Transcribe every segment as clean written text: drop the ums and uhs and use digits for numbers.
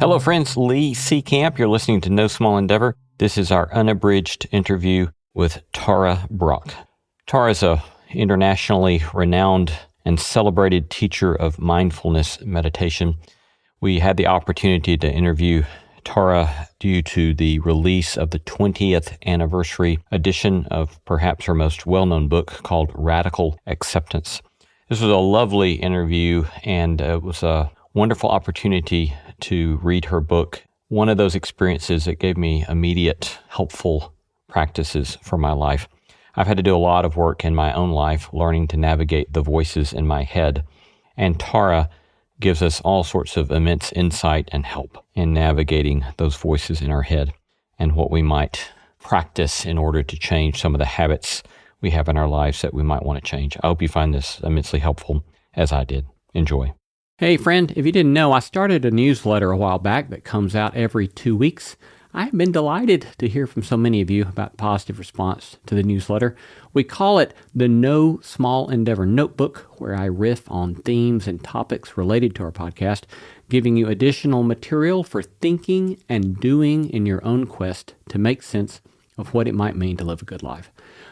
Hello, friends. Lee Seacamp. You're listening to No Small Endeavor. This is our unabridged interview with Tara Brach. Tara is an internationally renowned and celebrated teacher of mindfulness meditation. We had the opportunity to interview Tara due to the release of the 20th anniversary edition of perhaps her most well-known book called Radical Acceptance. This was a lovely interview, and it was a wonderful opportunity to read her book. One of those experiences that gave me immediate, helpful practices for my life. I've had to do a lot of work in my own life learning to navigate the voices in my head. And Tara gives us all sorts of immense insight and help in navigating those voices in our head and what we might practice in order to change some of the habits we have in our lives that we might want to change. I hope you find this immensely helpful, as I did. Enjoy. Hey friend, if you didn't know, I started a newsletter a while back that comes out every 2 weeks. I've been delighted to hear from so many of you about positive response to the newsletter. We call it the No Small Endeavor Notebook, where I riff on themes and topics related to our podcast, giving you additional material for thinking and doing in your own quest to make sense of what it might mean to live a good life.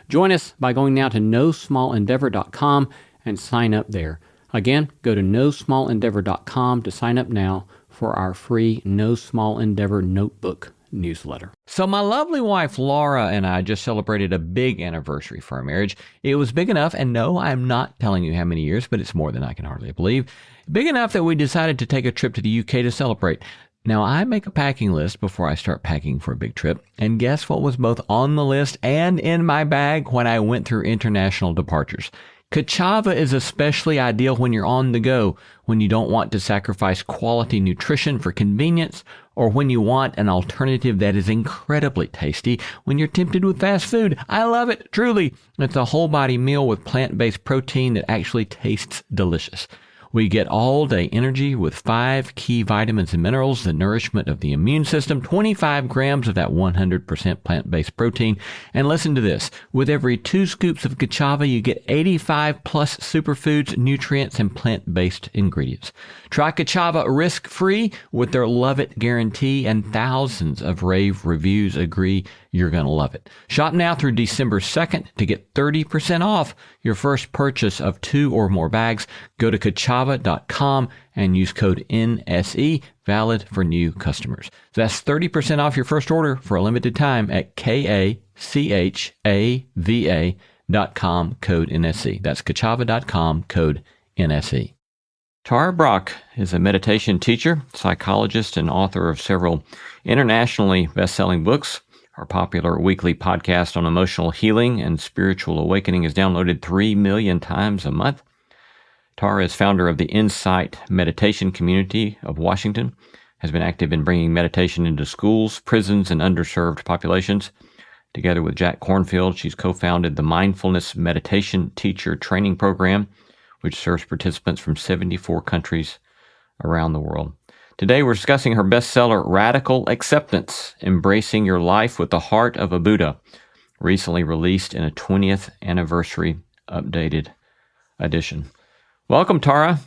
Join us by going now to nosmallendeavor.com and sign up there. Again, go to nosmallendeavor.com to sign up now for our free No Small Endeavor Notebook newsletter. So my lovely wife Laura and I just celebrated a big anniversary for our marriage. It was big enough, and no, I'm not telling you how many years, but it's more than I can hardly believe. Big enough that we decided to take a trip to the UK to celebrate. Now, I make a packing list before I start packing for a big trip, and guess what was both on the list and in my bag when I went through international departures? Kachava is especially ideal when you're on the go, when you don't want to sacrifice quality nutrition for convenience, or when you want an alternative that is incredibly tasty when you're tempted with fast food. I love it, truly. It's a whole body meal with plant-based protein that actually tastes delicious. We get all-day energy with 5 key vitamins and minerals, the nourishment of the immune system, 25 grams of that 100% plant-based protein. And listen to this. With every 2 scoops of Kachava, you get 85 plus superfoods, nutrients, and plant-based ingredients. Try Kachava risk-free with their Love It guarantee, and thousands of rave reviews agree you're going to love it. Shop now through December 2nd to get 30% off your first purchase of 2 or more bags. Go to kachava.com and use code NSE, valid for new customers. So that's 30% off your first order for a limited time at kachava.com, code NSE. That's kachava.com, code NSE. Tara Brach is a meditation teacher, psychologist, and author of several internationally best-selling books. Our popular weekly podcast on emotional healing and spiritual awakening is downloaded 3 million times a month. Tara is founder of the Insight Meditation Community of Washington, has been active in bringing meditation into schools, prisons, and underserved populations. Together with Jack Kornfield, she's co-founded the Mindfulness Meditation Teacher Training Program, which serves participants from 74 countries around the world. Today, we're discussing her bestseller, Radical Acceptance, Embracing Your Life with the Heart of a Buddha, recently released in a 20th anniversary updated edition. Welcome, Tara.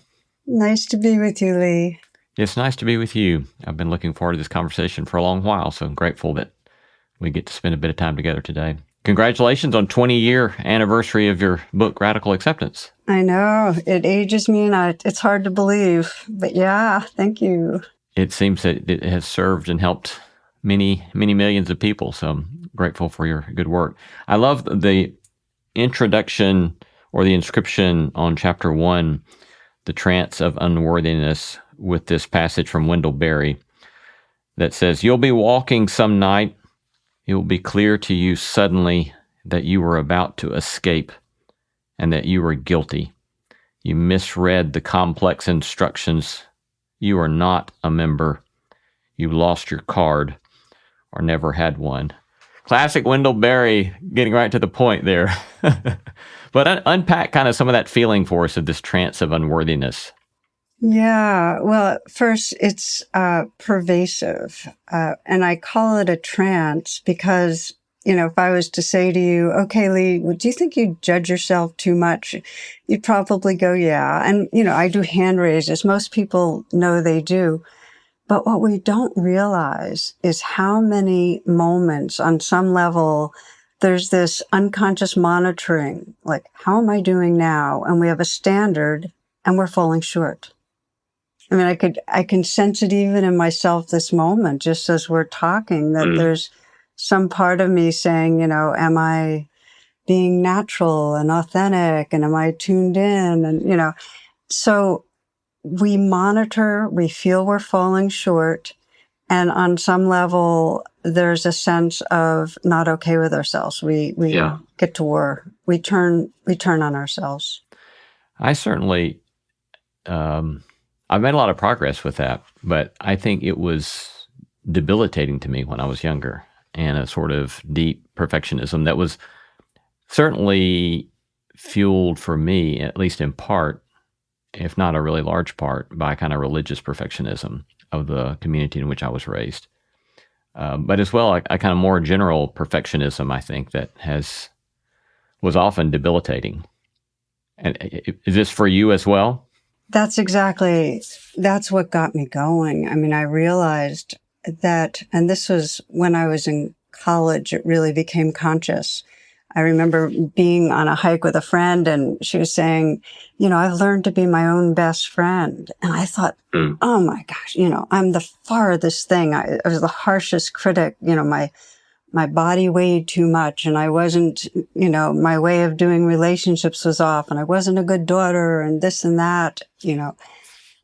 Nice to be with you, Lee. It's nice to be with you. I've been looking forward to this conversation for a long while, so I'm grateful that we get to spend a bit of time together today. Congratulations on 20-year anniversary of your book, Radical Acceptance. I know. It ages me, and it's hard to believe. But yeah, thank you. It seems that it has served and helped many, many millions of people, so I'm grateful for your good work. I love the introduction or the inscription on chapter 1, The Trance of Unworthiness, with this passage from Wendell Berry that says, "You'll be walking some night. It will be clear to you suddenly that you were about to escape and that you were guilty. You misread the complex instructions. You are not a member. You lost your card or never had one." Classic Wendell Berry, getting right to the point there. But unpack kind of some of that feeling for us of this trance of unworthiness. Yeah, well, first, it's pervasive. And I call it a trance because, if I was to say to you, okay, Lee, do you think you judge yourself too much? You'd probably go, yeah. And, I do hand raises. Most people know they do. But what we don't realize is how many moments on some level there's this unconscious monitoring, like, how am I doing now? And we have a standard and we're falling short. I mean, I can sense it even in myself this moment, just as we're talking, that there's some part of me saying, am I being natural and authentic, and am I tuned in? And, so we monitor, we feel we're falling short. And on some level, there's a sense of not okay with ourselves. We get to war. We turn on ourselves. I certainly, I've made a lot of progress with that, but I think it was debilitating to me when I was younger, and a sort of deep perfectionism that was certainly fueled for me, at least in part, if not a really large part, by kind of religious perfectionism of the community in which I was raised. But as well, a kind of more general perfectionism, I think, that was often debilitating. And is this for you as well? That's what got me going. I mean, I realized that, and this was when I was in college, it really became conscious. I remember being on a hike with a friend, and she was saying, I've learned to be my own best friend. And I thought, oh my gosh, I'm the farthest thing. I was the harshest critic. My body weighed too much, and I wasn't, my way of doing relationships was off, and I wasn't a good daughter, and this and that,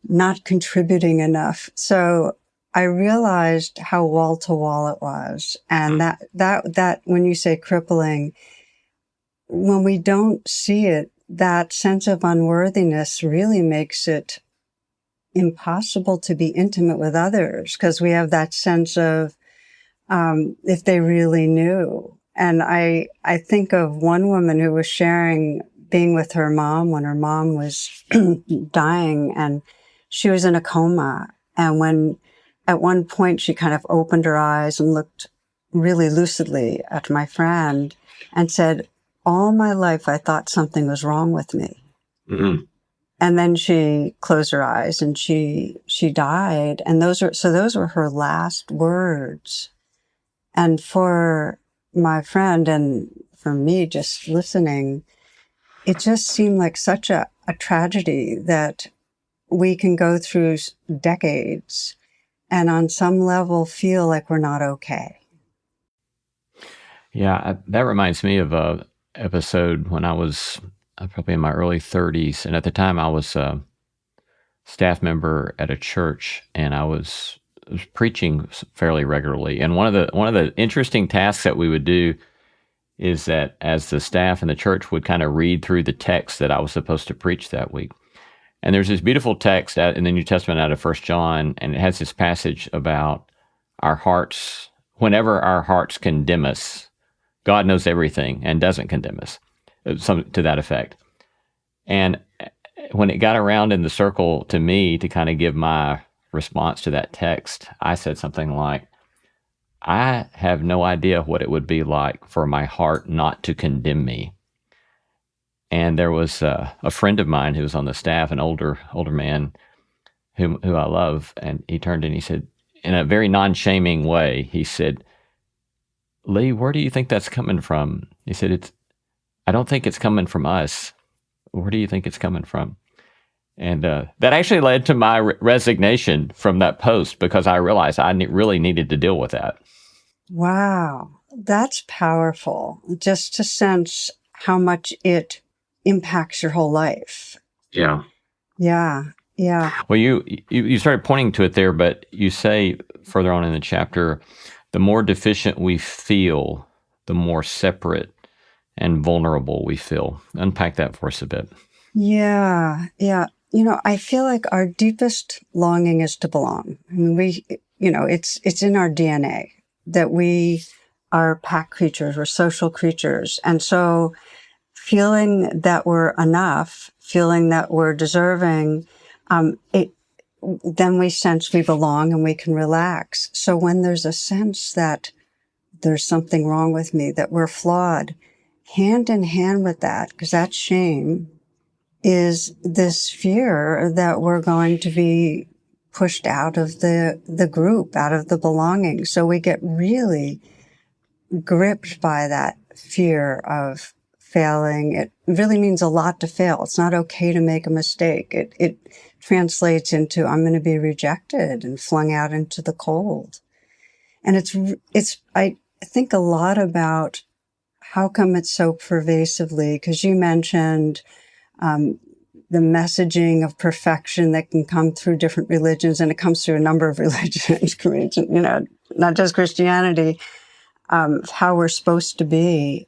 not contributing enough. So I realized how wall to wall it was. And that when you say crippling, when we don't see it, that sense of unworthiness really makes it impossible to be intimate with others, because we have that sense of, if they really knew. And I think of one woman who was sharing being with her mom when her mom was dying, and she was in a coma. And when at one point she kind of opened her eyes and looked really lucidly at my friend and said, all my life I thought something was wrong with me. Mm-hmm. And then she closed her eyes and she died. And those were her last words. And for my friend and for me just listening, it just seemed like such a tragedy that we can go through decades and on some level feel like we're not okay. Yeah, that reminds me of a episode when I was probably in my early 30s. And at the time I was a staff member at a church, and I was preaching fairly regularly. And one of the interesting tasks that we would do is that as the staff in the church would kind of read through the text that I was supposed to preach that week. And there's this beautiful text in the New Testament out of 1 John, and it has this passage about our hearts. Whenever our hearts condemn us, God knows everything and doesn't condemn us, something to that effect. And when it got around in the circle to me to kind of give my response to that text, I said something like, I have no idea what it would be like for my heart not to condemn me. And there was a friend of mine who was on the staff, an older man who I love, and he turned and he said, in a very non-shaming way, he said, Lee, where do you think that's coming from? He said, I don't think it's coming from us. Where do you think it's coming from? And that actually led to my resignation from that post, because I realized I really needed to deal with that. Wow, that's powerful. Just to sense how much it impacts your whole life. Yeah. Yeah. Well, you started pointing to it there, but you say further on in the chapter, the more deficient we feel, the more separate and vulnerable we feel. Unpack that for us a bit. Yeah. I feel like our deepest longing is to belong. I mean, it's in our DNA that we are pack creatures, we're social creatures. And so feeling that we're enough, feeling that we're deserving, then we sense we belong and we can relax. So when there's a sense that there's something wrong with me, that we're flawed, hand in hand with that, because that's shame, is this fear that we're going to be pushed out of the group, out of the belonging. So we get really gripped by that fear of failing. It really means a lot to fail. It's not okay to make a mistake. It translates into I'm going to be rejected and flung out into the cold. And I think a lot about how come it's so pervasively, because you mentioned the messaging of perfection that can come through different religions, and it comes through a number of religions, not just Christianity, how we're supposed to be.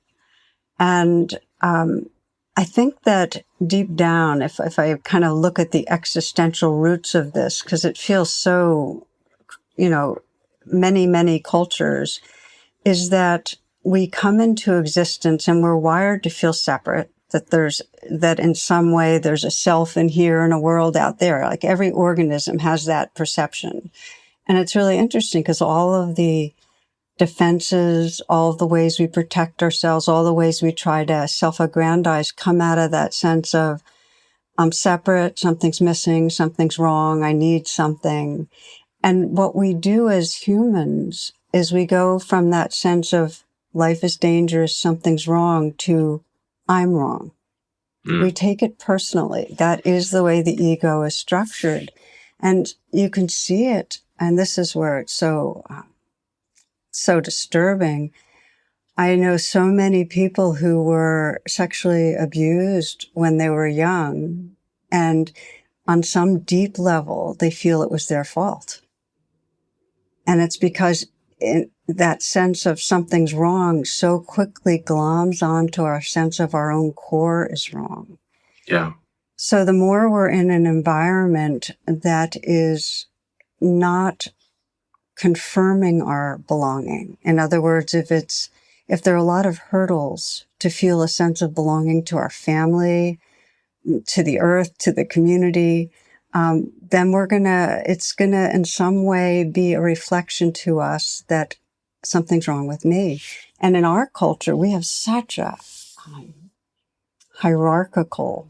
And I think that deep down, if I kind of look at the existential roots of this, because it feels so, many, many cultures, is that we come into existence and we're wired to feel separate, that in some way there's a self in here and a world out there. Like every organism has that perception. And it's really interesting because all of the defenses, all of the ways we protect ourselves, all the ways we try to self-aggrandize come out of that sense of I'm separate, something's missing, something's wrong, I need something. And what we do as humans is we go from that sense of life is dangerous, something's wrong, to I'm wrong. We take it personally. That is the way the ego is structured. And you can see it. And this is where it's so disturbing. I know so many people who were sexually abused when they were young. And on some deep level, they feel it was their fault. And it's because that sense of something's wrong so quickly gloms onto our sense of our own core is wrong. Yeah. So the more we're in an environment that is not confirming our belonging, in other words, if there are a lot of hurdles to feel a sense of belonging to our family, to the earth, to the community, then it's gonna in some way be a reflection to us that something's wrong with me. And in our culture, we have such a hierarchical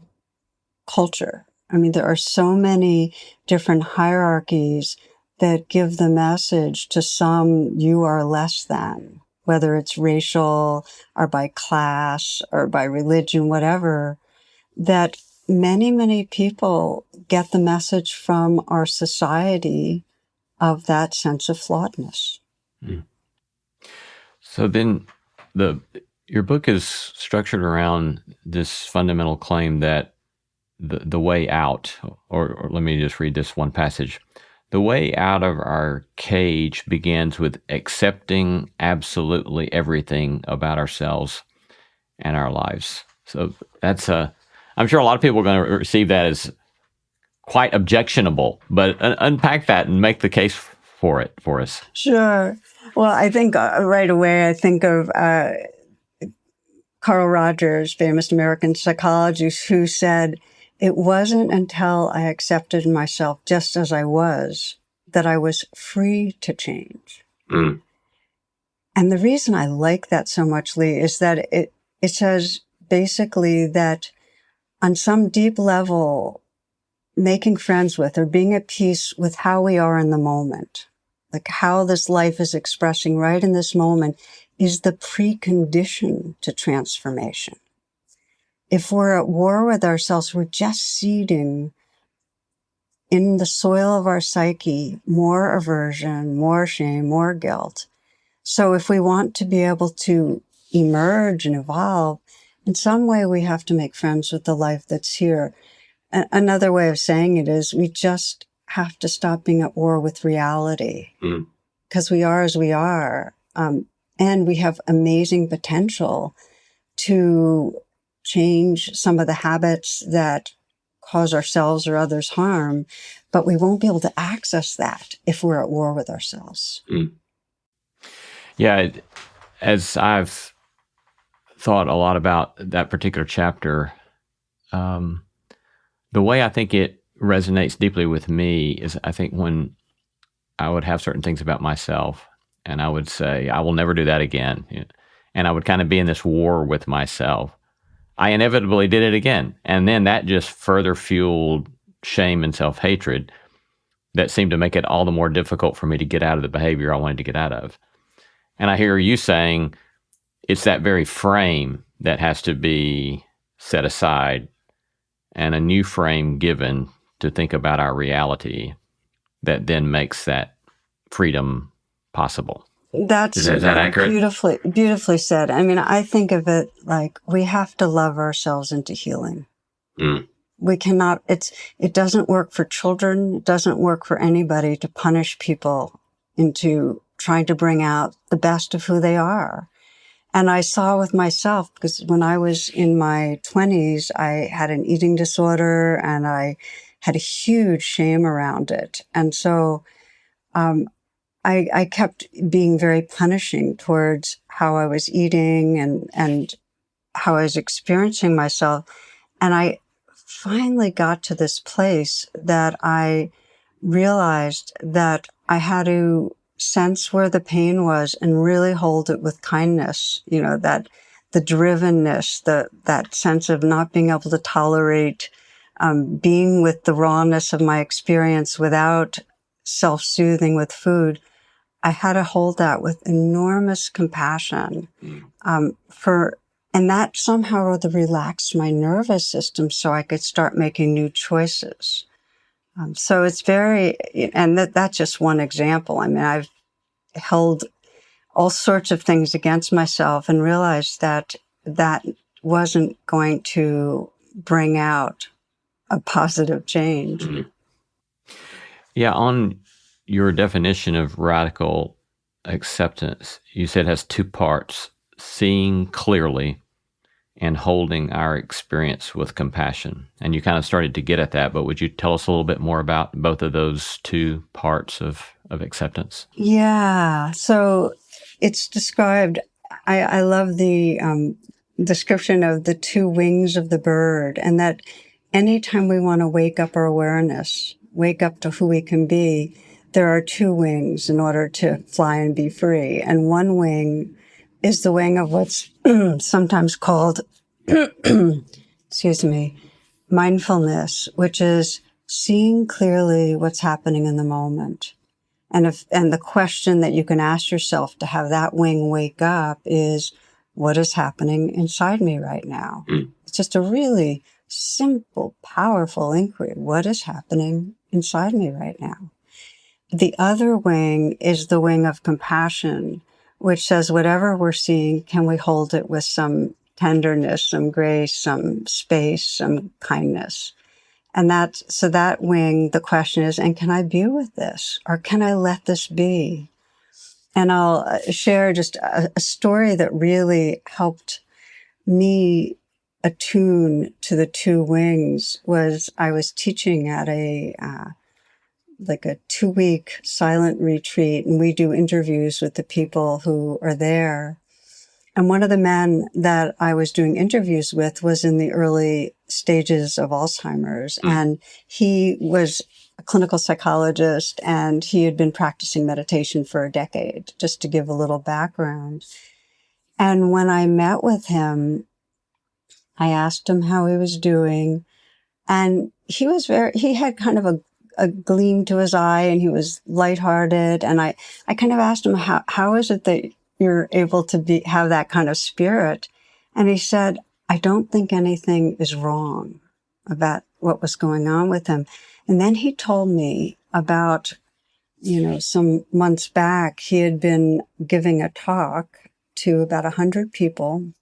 culture. I mean, there are so many different hierarchies that give the message to some, you are less than, whether it's racial or by class or by religion, whatever, that many, many people get the message from our society of that sense of flawedness. Mm. So then your book is structured around this fundamental claim that the way out, or let me just read this one passage. The way out of our cage begins with accepting absolutely everything about ourselves and our lives. So I'm sure a lot of people are going to receive that as quite objectionable, but unpack that and make the case for it for us. Sure. Well, I think right away, I think of Carl Rogers, famous American psychologist, who said, it wasn't until I accepted myself just as I was that I was free to change. Mm. And the reason I like that so much, Lee, is that it says basically that on some deep level, making friends with or being at peace with how we are in the moment, like how this life is expressing right in this moment, is the precondition to transformation. If we're at war with ourselves, we're just seeding in the soil of our psyche more aversion, more shame, more guilt. So if we want to be able to emerge and evolve, in some way we have to make friends with the life that's here. Another way of saying it is we just have to stop being at war with reality, because we are as we are. And we have amazing potential to change some of the habits that cause ourselves or others harm, but we won't be able to access that if we're at war with ourselves. Mm. Yeah, as I've thought a lot about that particular chapter, the way I think it resonates deeply with me is I think when I would have certain things about myself and I would say, I will never do that again. And I would kind of be in this war with myself. I inevitably did it again. And then that just further fueled shame and self-hatred. that seemed to make it all the more difficult for me to get out of the behavior I wanted to get out of. And I hear you saying it's that very frame that has to be set aside and a new frame given to think about our reality that then makes that freedom possible. That's Is that accurate? Beautifully said. I mean, I think of it like we have to love ourselves into healing. We cannot, it doesn't work for children. It doesn't work for anybody to punish people into trying to bring out the best of who they are. And I saw with myself, because when I was in my 20s, I had an eating disorder and I had a huge shame around it. And so, I kept being very punishing towards how I was eating and how I was experiencing myself. And I finally got to this place that I realized that I had to sense where the pain was and really hold it with kindness, that the drivenness, that sense of not being able to tolerate being with the rawness of my experience without self-soothing with food. I had to hold that with enormous compassion and that somehow relaxed my nervous system so I could start making new choices. So it's and that's just one example. I mean, I've held all sorts of things against myself and realized that wasn't going to bring out a positive change. Mm-hmm. Yeah, on your definition of radical acceptance, you said it has two parts: seeing clearly and holding our experience with compassion. And you kind of started to get at that, but would you tell us a little bit more about both of those two parts of acceptance? Yeah. So it's described, I love the description of the two wings of the bird, and that anytime we want to wake up our awareness, wake up to who we can be, there are two wings in order to fly and be free. And one wing is the wing of what's sometimes called, excuse me, mindfulness, which is seeing clearly what's happening in the moment. And the question that you can ask yourself to have that wing wake up is, what is happening inside me right now? It's just a really simple, powerful inquiry. What is happening inside me right now? The other wing is the wing of compassion, which says whatever we're seeing, can we hold it with some tenderness, some grace, some space, some kindness? And that wing, the question is, and can I be with this? Or can I let this be? And I'll share just a story that really helped me attune to the two wings. Was I was teaching at a 2-week silent retreat, and we do interviews with the people who are there. And one of the men that I was doing interviews with was in the early stages of Alzheimer's. And he was a clinical psychologist, and he had been practicing meditation for a decade, just to give a little background. And when I met with him, I asked him how he was doing. And he had kind of a gleam to his eye, and he was lighthearted. And I kind of asked him, how is it that you're able to have that kind of spirit? And he said, I don't think anything is wrong about what was going on with him. And then he told me about, some months back, he had been giving a talk to about 100 people.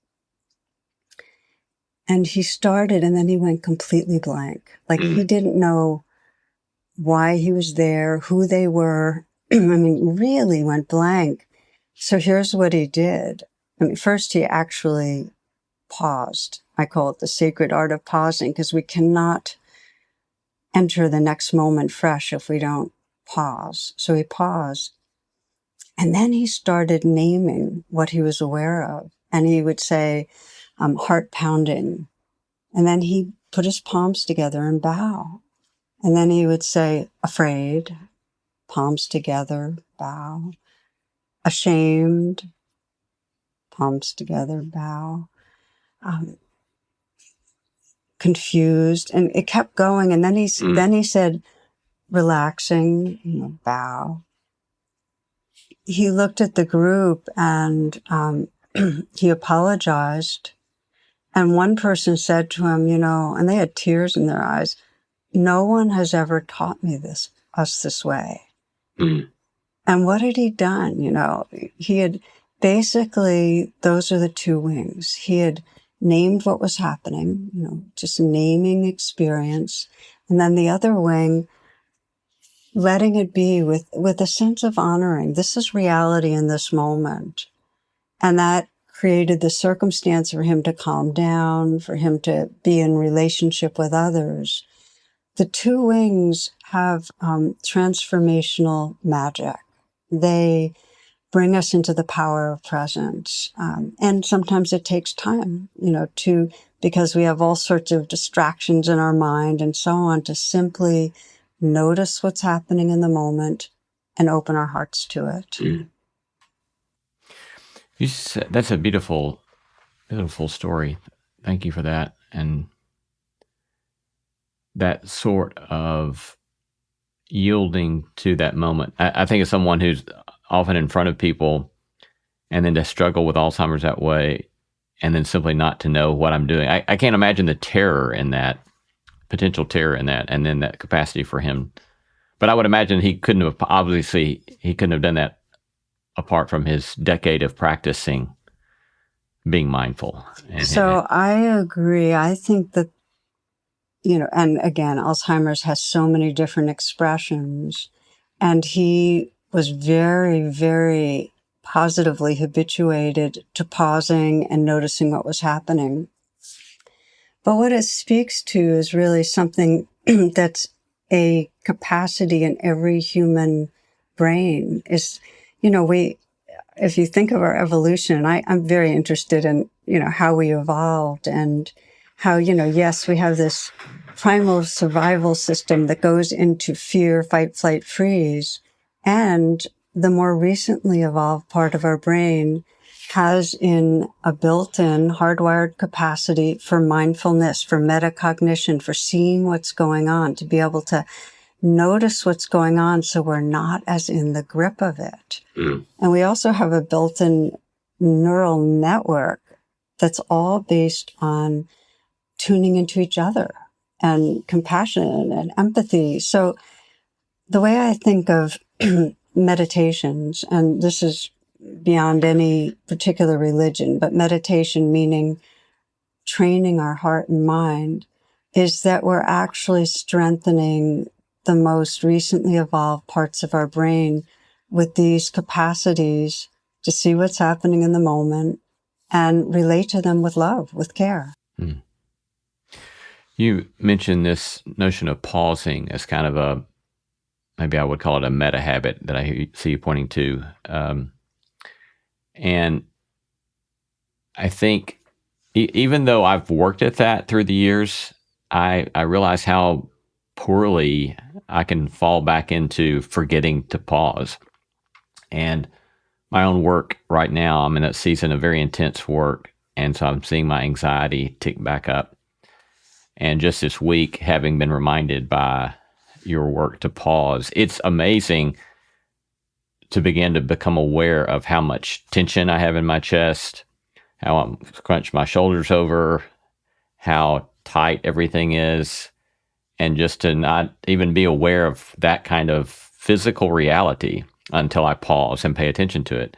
And he started, and then he went completely blank. Like he didn't know why he was there, who they were. I mean, really went blank. So here's what he did. I mean, first he actually paused. I call it the sacred art of pausing, because we cannot enter the next moment fresh if we don't pause. So he paused. And then he started naming what he was aware of. And he would say, heart pounding. And then he put his palms together and bow. And then he would say, afraid, palms together, bow. Ashamed, palms together, bow. Confused. And it kept going. And then he said, relaxing, bow. He looked at the group and he apologized. And one person said to him, and they had tears in their eyes, "No one has ever taught me us this way." Mm. And what had he done? He had basically, those are the two wings. He had named what was happening, just naming experience. And then the other wing, letting it be with a sense of honoring. This is reality in this moment. And that created the circumstance for him to calm down, for him to be in relationship with others. The two wings have transformational magic. They bring us into the power of presence. And sometimes it takes time, because we have all sorts of distractions in our mind and so on, to simply notice what's happening in the moment and open our hearts to it. Mm. You said, that's a beautiful story. Thank you for that. And that sort of yielding to that moment. I think of someone who's often in front of people and then to struggle with Alzheimer's that way and then simply not to know what I'm doing. I can't imagine the terror in that, potential terror in that, and then that capacity for him. But I would imagine he couldn't have done that apart from his decade of practicing being mindful. So I agree. I think that, and again, Alzheimer's has so many different expressions, and he was very, very positively habituated to pausing and noticing what was happening. But what it speaks to is really something that's a capacity in every human brain. Is, if you think of our evolution, I'm very interested in, how we evolved and how, yes, we have this primal survival system that goes into fear, fight, flight, freeze. And the more recently evolved part of our brain has in a built-in hardwired capacity for mindfulness, for metacognition, for seeing what's going on, to be able to notice what's going on so we're not as in the grip of it. Mm. And we also have a built-in neural network that's all based on tuning into each other and compassion and empathy. So the way I think of meditations, and this is beyond any particular religion, but meditation meaning training our heart and mind, is that we're actually strengthening the most recently evolved parts of our brain with these capacities to see what's happening in the moment and relate to them with love, with care. Hmm. You mentioned this notion of pausing as kind of maybe I would call it a meta habit that I see you pointing to. And I think even though I've worked at that through the years, I realize how poorly I can fall back into forgetting to pause. And my own work right now, I'm in a season of very intense work. And so I'm seeing my anxiety tick back up. And just this week, having been reminded by your work to pause, it's amazing to begin to become aware of how much tension I have in my chest, how I'm crunched my shoulders over, how tight everything is, and just to not even be aware of that kind of physical reality until I pause and pay attention to it.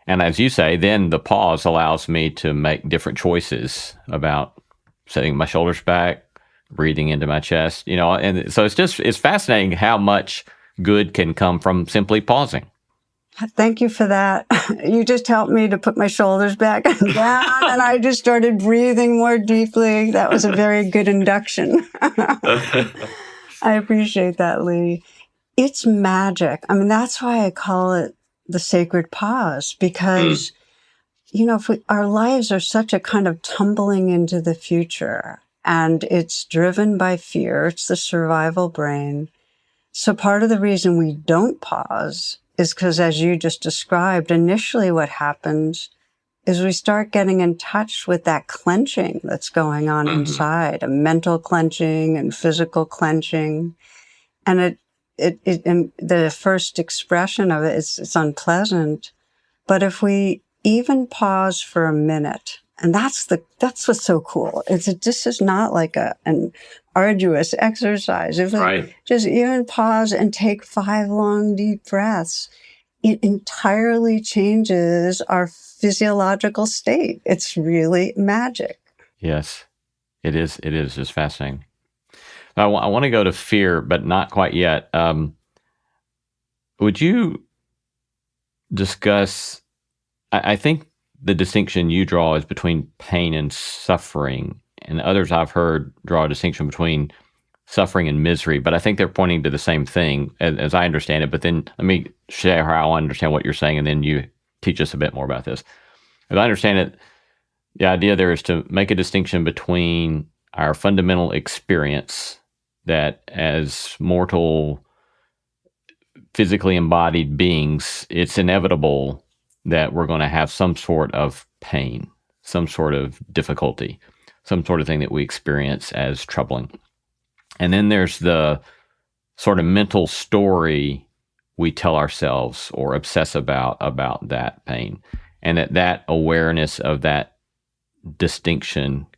And as you say, then the pause allows me to make different choices about setting my shoulders back, breathing into my chest, and so it's fascinating how much good can come from simply pausing. Thank you for that. You just helped me to put my shoulders back and down, and I just started breathing more deeply. That was a very good induction. I appreciate that, Lee. It's magic. I mean, that's why I call it the sacred pause, because, our lives are such a kind of tumbling into the future, and it's driven by fear. It's the survival brain. So part of the reason we don't pause is because, as you just described, initially what happens is we start getting in touch with that clenching that's going on inside, a mental clenching and physical clenching. And and the first expression of it is it's unpleasant. But if we even pause for a minute, and that's what's so cool. This is not like an arduous exercise. If we just even pause and take 5 long, deep breaths, it entirely changes our physiological state. It's really magic. Yes, it is. It is just fascinating. I want to go to fear, but not quite yet. Would you discuss? I think the distinction you draw is between pain and suffering, and others I've heard draw a distinction between suffering and misery, but I think they're pointing to the same thing as I understand it. But then let me share how I understand what you're saying, and then you teach us a bit more about this. As I understand it, the idea there is to make a distinction between our fundamental experience that as mortal, physically embodied beings, it's inevitable that we're going to have some sort of pain, some sort of difficulty, some sort of thing that we experience as troubling. And then there's the sort of mental story we tell ourselves or obsess about that pain. And that awareness of that distinction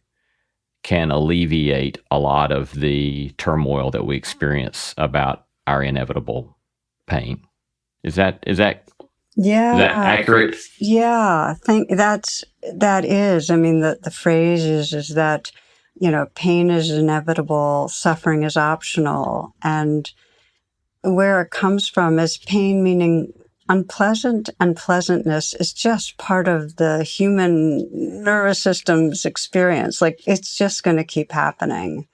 can alleviate a lot of the turmoil that we experience about our inevitable pain. Is that accurate? Yeah, that is. I mean, the phrase is that, pain is inevitable, suffering is optional. And where it comes from is pain meaning unpleasant, and pleasantness is just part of the human nervous system's experience. Like, it's just going to keep happening.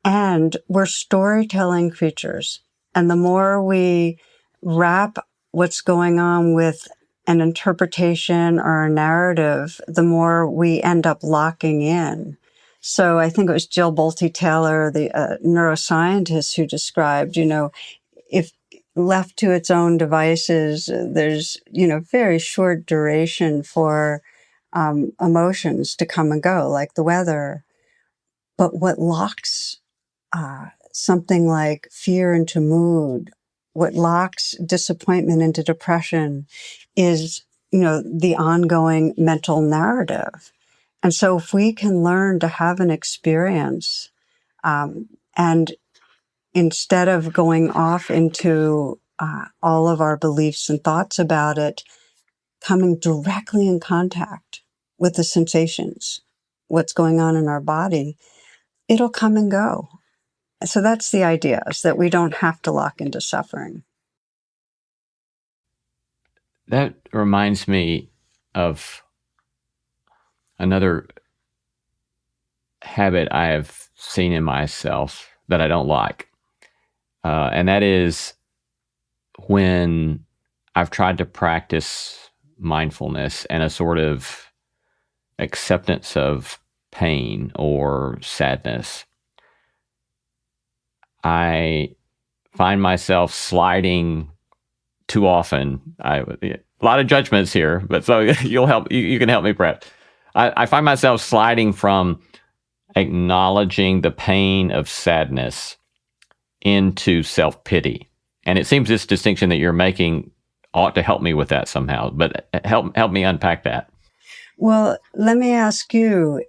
And we're storytelling creatures. And the more we wrap what's going on with an interpretation or a narrative, the more we end up locking in. So I think it was Jill Bolte Taylor, the neuroscientist, who described, if left to its own devices, there's, very short duration for emotions to come and go, like the weather. But what locks something like fear into mood, what locks disappointment into depression is, the ongoing mental narrative. And so if we can learn to have an experience, and instead of going off into all of our beliefs and thoughts about it, coming directly in contact with the sensations, what's going on in our body, it'll come and go. So that's the idea, is that we don't have to lock into suffering. That reminds me of another habit I have seen in myself that I don't like. And that is when I've tried to practice mindfulness and a sort of acceptance of pain or sadness, I find myself sliding too often. A lot of judgments here, but so you can help me, Brett. I find myself sliding from acknowledging the pain of sadness into self-pity. And it seems this distinction that you're making ought to help me with that somehow, but help me unpack that. Well, let me ask you,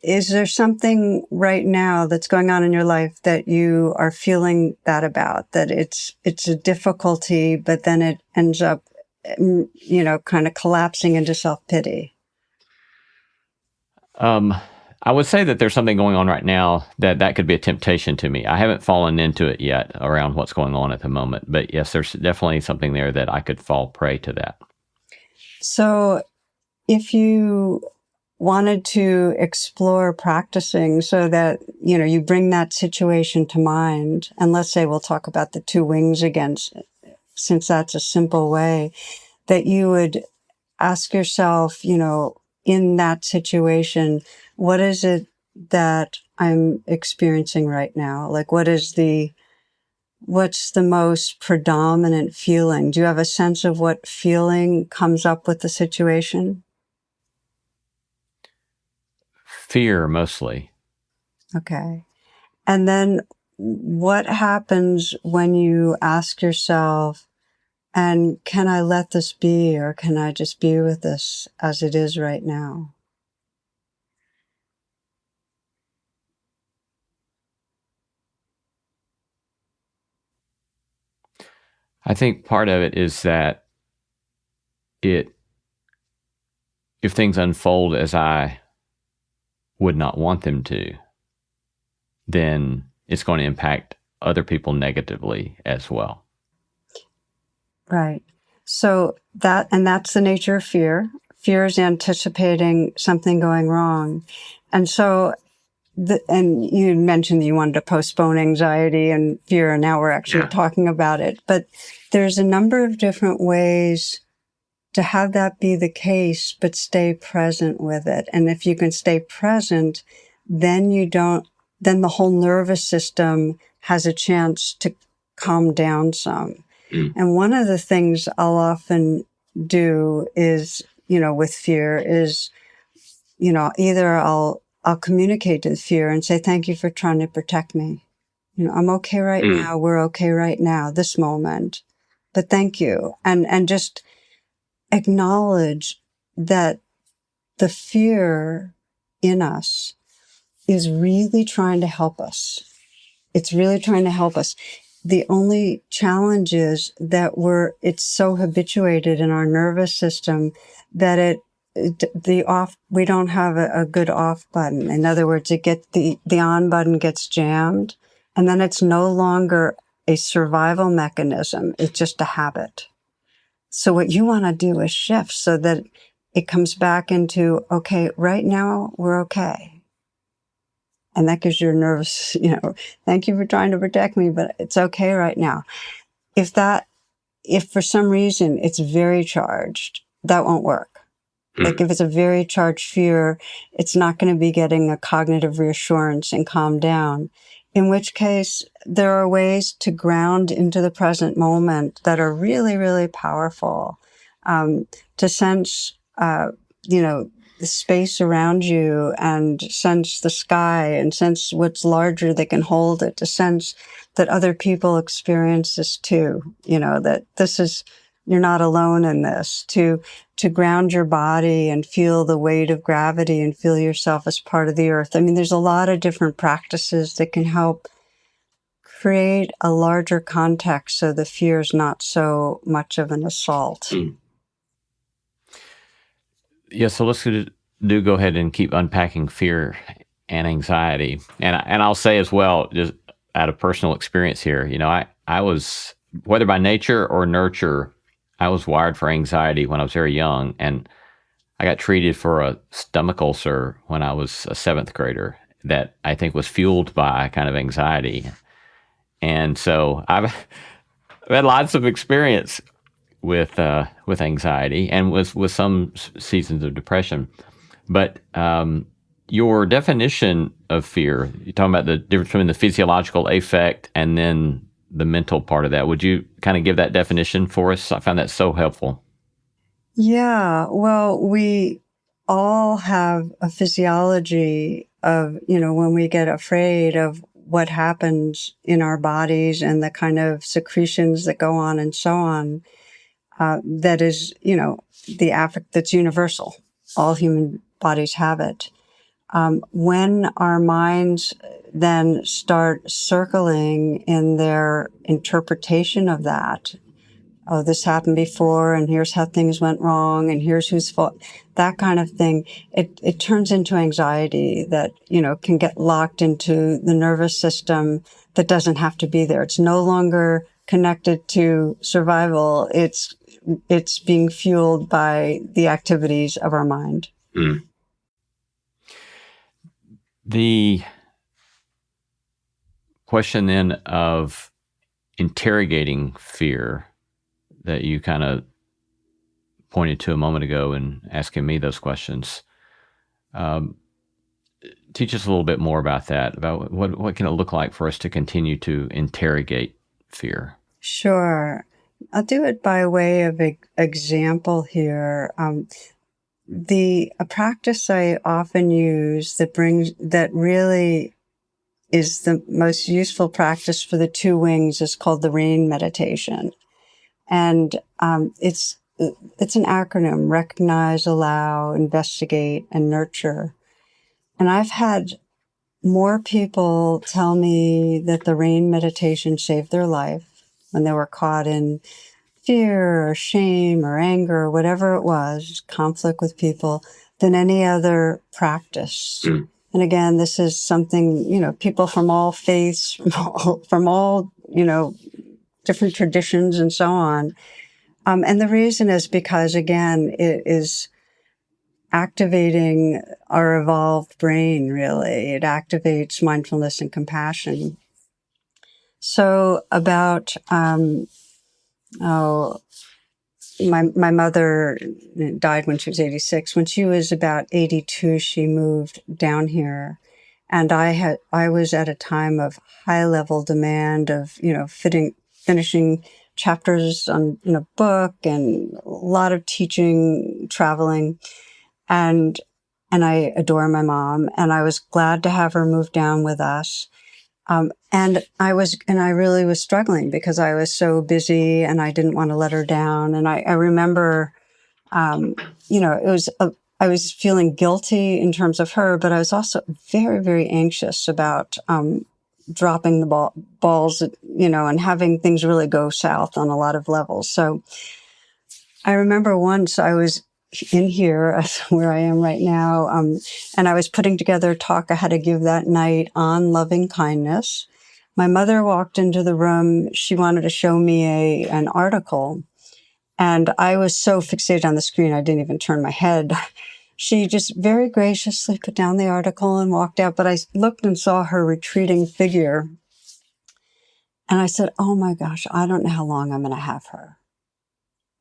is there something right now that's going on in your life that you are feeling that about, that it's a difficulty, but then it ends up, kind of collapsing into self-pity? I would say that there's something going on right now that could be a temptation to me. I haven't fallen into it yet around what's going on at the moment, but yes, there's definitely something there that I could fall prey to that. So if you wanted to explore practicing so that, you bring that situation to mind, and let's say we'll talk about the 2 wings again, since that's a simple way, that you would ask yourself, in that situation, what is it that I'm experiencing right now? Like, what's the most predominant feeling? Do you have a sense of what feeling comes up with the situation? Fear, mostly. Okay. And then what happens when you ask yourself, and can I let this be, or can I just be with this as it is right now? I think part of it is that if things unfold as I would not want them to, then it's going to impact other people negatively as well. Right. So that's the nature of fear. Fear is anticipating something going wrong. And so, and you mentioned that you wanted to postpone anxiety and fear, and now we're actually talking about it. But there's a number of different ways to have that be the case, but stay present with it. And if you can stay present, then then the whole nervous system has a chance to calm down some. And one of the things I'll often do is, with fear is, either I'll communicate to the fear and say, thank you for trying to protect me. I'm okay right now. We're okay right now, this moment, but thank you. And just acknowledge that the fear in us is really trying to help us. It's really trying to help us. The only challenge is that it's so habituated in our nervous system that we don't have a good off button. In other words, the on button gets jammed, and then it's no longer a survival mechanism. It's just a habit. So what you want to do is shift so that it comes back into, okay, right now we're okay. And that gives your nervous, thank you for trying to protect me, but it's okay right now. If for some reason it's very charged, that won't work. Like if it's a very charged fear, it's not going to be getting a cognitive reassurance and calm down. In which case, there are ways to ground into the present moment that are really, really powerful. To sense, the space around you, and sense the sky, and sense what's larger that can hold it, to sense that other people experience this too, that you're not alone in this, to ground your body and feel the weight of gravity and feel yourself as part of the earth. I mean, there's a lot of different practices that can help create a larger context so the fear is not so much of an assault. Yeah, so let's go ahead and keep unpacking fear and anxiety. And I'll say as well, just out of personal experience here, I was, whether by nature or nurture, I was wired for anxiety when I was very young, and I got treated for a stomach ulcer when I was a 7th grader that I think was fueled by kind of anxiety. And so I've had lots of experience with anxiety and with some seasons of depression. But your definition of fear, you're talking about the difference between the physiological effect and then the mental part of that. Would you kind of give that definition for us? I found that so helpful. Yeah, well, we all have a physiology of, when we get afraid of what happens in our bodies and the kind of secretions that go on and so on. That is, the affect that's universal. All human bodies have it. When our minds then start circling in their interpretation of that, oh, this happened before, and here's how things went wrong, and here's whose fault, that kind of thing, it turns into anxiety that, can get locked into the nervous system that doesn't have to be there. It's no longer connected to survival. It's being fueled by the activities of our mind. The question then of interrogating fear that you kind of pointed to a moment ago and asking me those questions. Teach us a little bit more about that, about what can it look like for us to continue to interrogate fear? Sure. I'll do it by way of example here. A practice I often use that really is the most useful practice for the two wings is called the RAIN meditation. And it's an acronym: recognize, allow, investigate, and nurture. And I've had more people tell me that the RAIN meditation saved their life when they were caught in fear or shame or anger or whatever it was, conflict with people, than any other practice. Mm. And again, this is something, people from all faiths, from all different traditions and so on. And the reason is because, again, it is activating our evolved brain, really. It activates mindfulness and compassion. So about, my mother died when she was 86. When she was about 82, she moved down here. And I was at a time of high level demand of, finishing chapters on in a book and a lot of teaching, traveling. And I adore my mom, and I was glad to have her move down with us. And I really was struggling because I was so busy and I didn't want to let her down. And I remember, I was feeling guilty in terms of her, but I was also very, very anxious about, dropping the balls, and having things really go south on a lot of levels. So I remember once I was in here, where I am right now, and I was putting together a talk I had to give that night on loving kindness. My mother walked into the room. She wanted to show me an article, and I was so fixated on the screen I didn't even turn my head. She just very graciously put down the article and walked out, but I looked and saw her retreating figure, and I said, oh my gosh, I don't know how long I'm going to have her.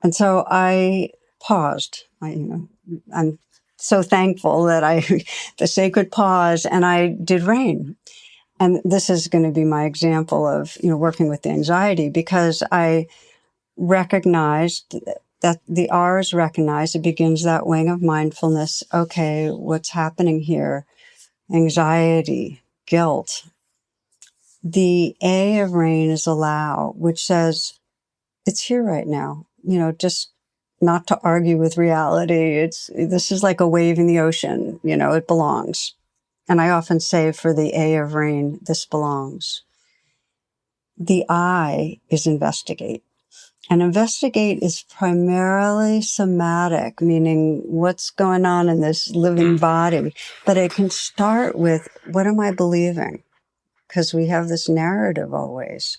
And so I paused. I'm so thankful that the sacred pause, and I did RAIN. And this is going to be my example of, working with the anxiety, because I recognized that the R's recognize, it begins that wing of mindfulness. Okay, what's happening here? Anxiety, guilt. The A of RAIN is allow, which says it's here right now. Just not to argue with reality. This is like a wave in the ocean, it belongs. And I often say for the A of RAIN, this belongs. The I is investigate. And investigate is primarily somatic, meaning what's going on in this living body. But it can start with, what am I believing? Because we have this narrative always.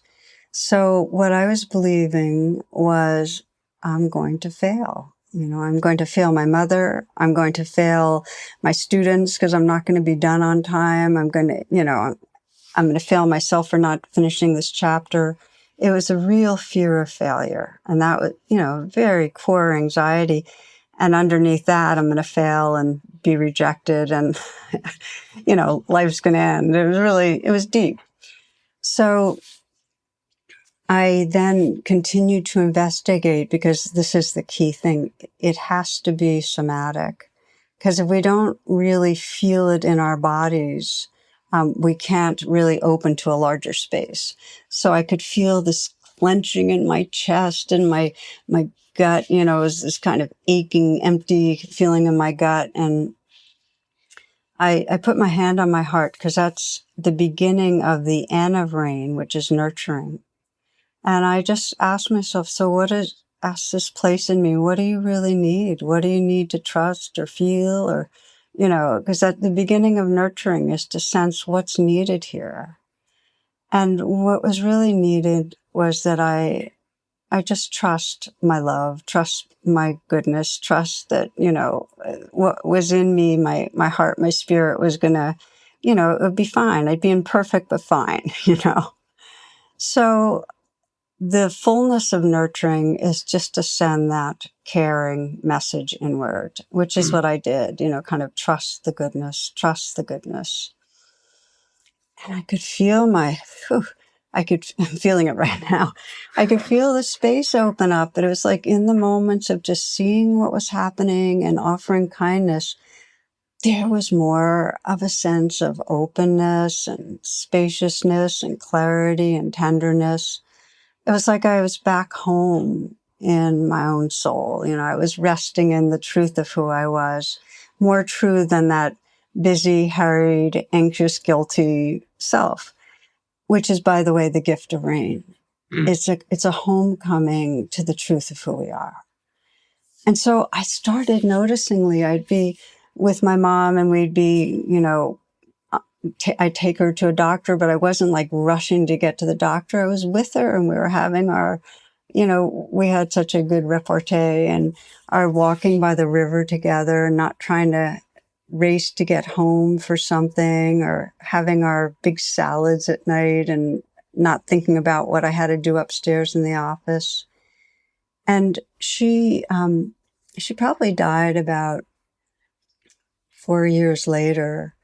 So what I was believing was, I'm going to fail. I'm going to fail my mother. I'm going to fail my students because I'm not going to be done on time. I'm going to fail myself for not finishing this chapter. It was a real fear of failure. And that was, very core anxiety. And underneath that, I'm going to fail and be rejected and, life's going to end. It was deep. So I then continued to investigate, because this is the key thing. It has to be somatic, because if we don't really feel it in our bodies, we can't really open to a larger space. So I could feel this clenching in my chest and my gut, it was this kind of aching, empty feeling in my gut. And I put my hand on my heart, because that's the beginning of the N of RAIN, which is nurturing. And I just asked myself, so ask this place in me, what do you really need? What do you need to trust or feel? Or, because at the beginning of nurturing is to sense what's needed here. And what was really needed was that I just trust my love, trust my goodness, trust that, what was in me, my heart, my spirit was gonna, it would be fine. I'd be imperfect, but fine, So the fullness of nurturing is just to send that caring message inward, which is what I did, kind of trust the goodness. And I could feel I'm feeling it right now. I could feel the space open up, but it was like in the moments of just seeing what was happening and offering kindness, there was more of a sense of openness and spaciousness and clarity and tenderness. It was like I was back home in my own soul. I was resting in the truth of who I was, more true than that busy, harried, anxious, guilty self, which is, by the way, the gift of rain. It's a homecoming to the truth of who we are. And so I started noticingly, I'd be with my mom and we'd be, I'd take her to a doctor, but I wasn't like rushing to get to the doctor. I was with her and we were having our, we had such a good repartee and our walking by the river together, not trying to race to get home for something or having our big salads at night and not thinking about what I had to do upstairs in the office. And she probably died about 4 years later.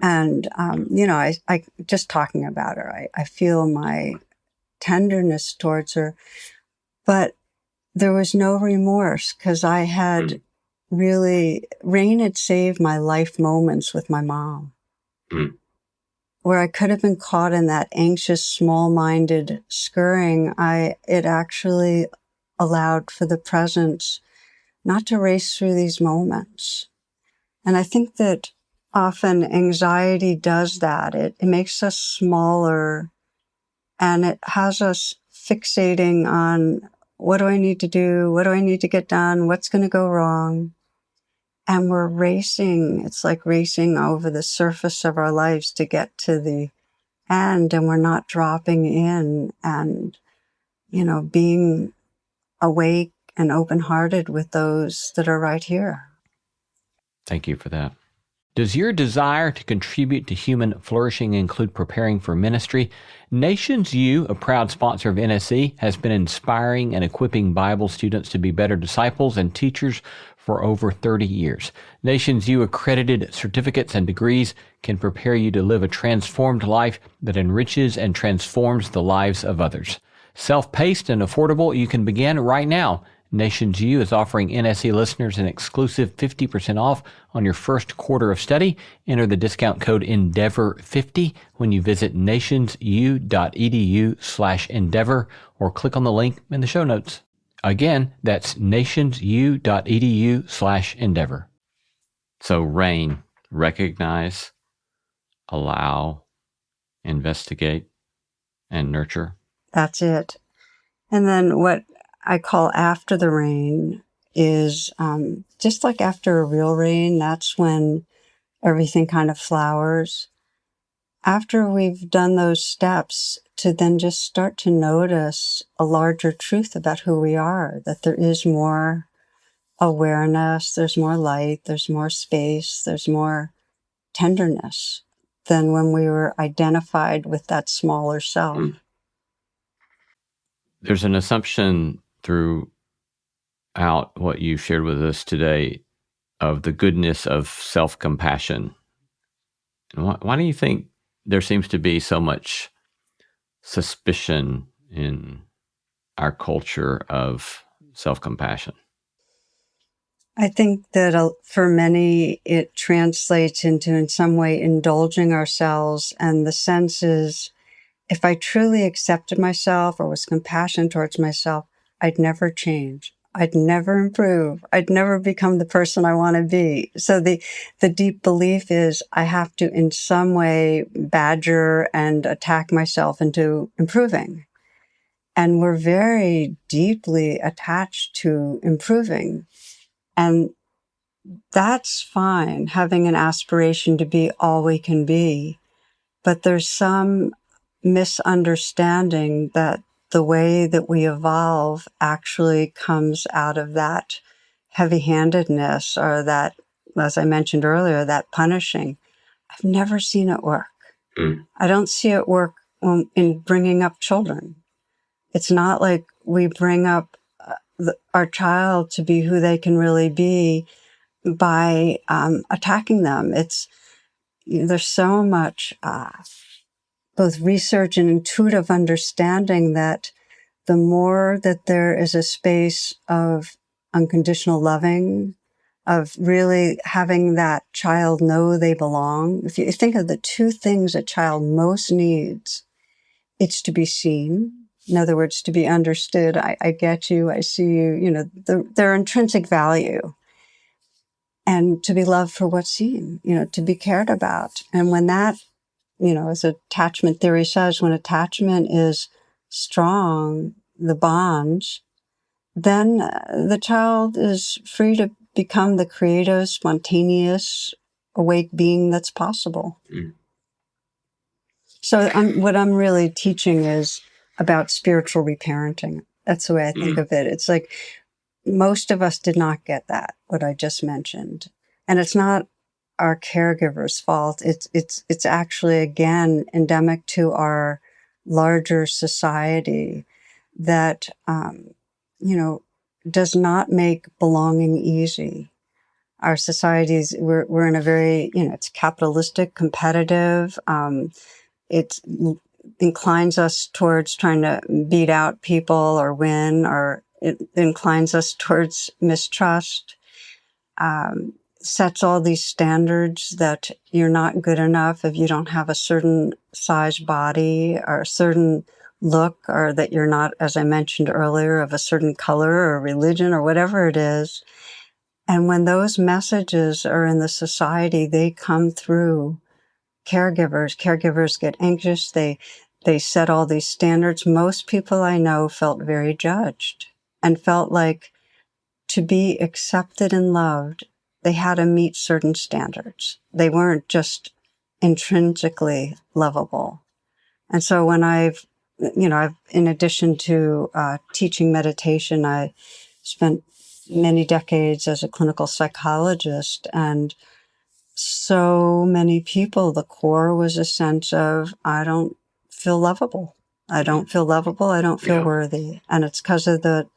And, I just talking about her, I feel my tenderness towards her, but there was no remorse because I had Rain had saved my life moments with my mom, where I could have been caught in that anxious, small-minded scurrying. It actually allowed for the presence not to race through these moments. And I think that often anxiety does that. It makes us smaller and it has us fixating on what do I need to do? What do I need to get done? What's going to go wrong? And we're racing. It's like racing over the surface of our lives to get to the end. And we're not dropping in and, being awake and open-hearted with those that are right here. Thank you for that. Does your desire to contribute to human flourishing include preparing for ministry? Nations U, a proud sponsor of NSE, has been inspiring and equipping Bible students to be better disciples and teachers for over 30 years. Nations U accredited certificates and degrees can prepare you to live a transformed life that enriches and transforms the lives of others. Self-paced and affordable, you can begin right now. Nations U is offering NSE listeners an exclusive 50% off on your first quarter of study. Enter the discount code ENDEAVOR50 when you visit nationsu.edu/endeavor or click on the link in the show notes. Again, that's nationsu.edu/endeavor. So RAIN, recognize, allow, investigate, and nurture. That's it. And then what I call after the rain is just like after a real rain, that's when everything kind of flowers. After we've done those steps, to then just start to notice a larger truth about who we are, that there is more awareness, there's more light, there's more space, there's more tenderness than when we were identified with that smaller self. There's an assumption throughout what you shared with us today of the goodness of self-compassion. And why do you think there seems to be so much suspicion in our culture of self-compassion? I think that for many, it translates into, in some way, indulging ourselves. And the sense is, if I truly accepted myself or was compassionate towards myself, I'd never change. I'd never improve. I'd never become the person I want to be. So the deep belief is I have to in some way badger and attack myself into improving. And we're very deeply attached to improving. And that's fine, having an aspiration to be all we can be. But there's some misunderstanding that the way that we evolve actually comes out of that heavy-handedness or that, as I mentioned earlier, that punishing. I've never seen it work. I don't see it work in bringing up children. It's not like we bring up our child to be who they can really be by attacking them. There's so much both research and intuitive understanding that the more that there is a space of unconditional loving, of really having that child know they belong. If you think of the two things a child most needs, it's to be seen. In other words, to be understood. I get you. I see you. You know, their intrinsic value. And to be loved for what's seen, you know, to be cared about. And when that, you know, as attachment theory says, when attachment is strong, the bonds, then the child is free to become the creative, spontaneous, awake being that's possible. Mm. So what I'm really teaching is about spiritual reparenting. That's the way I think of it. It's like most of us did not get that, what I just mentioned. And it's not our caregiver's fault. It's actually, again, endemic to our larger society that, you know, does not make belonging easy. Our societies, we're in a very, you know, it's capitalistic, competitive. It inclines us towards trying to beat out people or win, or it inclines us towards mistrust, sets all these standards that you're not good enough if you don't have a certain size body or a certain look, or that you're not, as I mentioned earlier, of a certain color or religion or whatever it is. And when those messages are in the society, they come through caregivers. Caregivers get anxious. They set all these standards. Most people I know felt very judged and felt like to be accepted and loved, they had to meet certain standards. They weren't just intrinsically lovable. And so when I've, in addition to teaching meditation, I spent many decades as a clinical psychologist, and so many people, the core was a sense of, I don't feel lovable. I don't feel lovable. I don't feel worthy. And it's because of the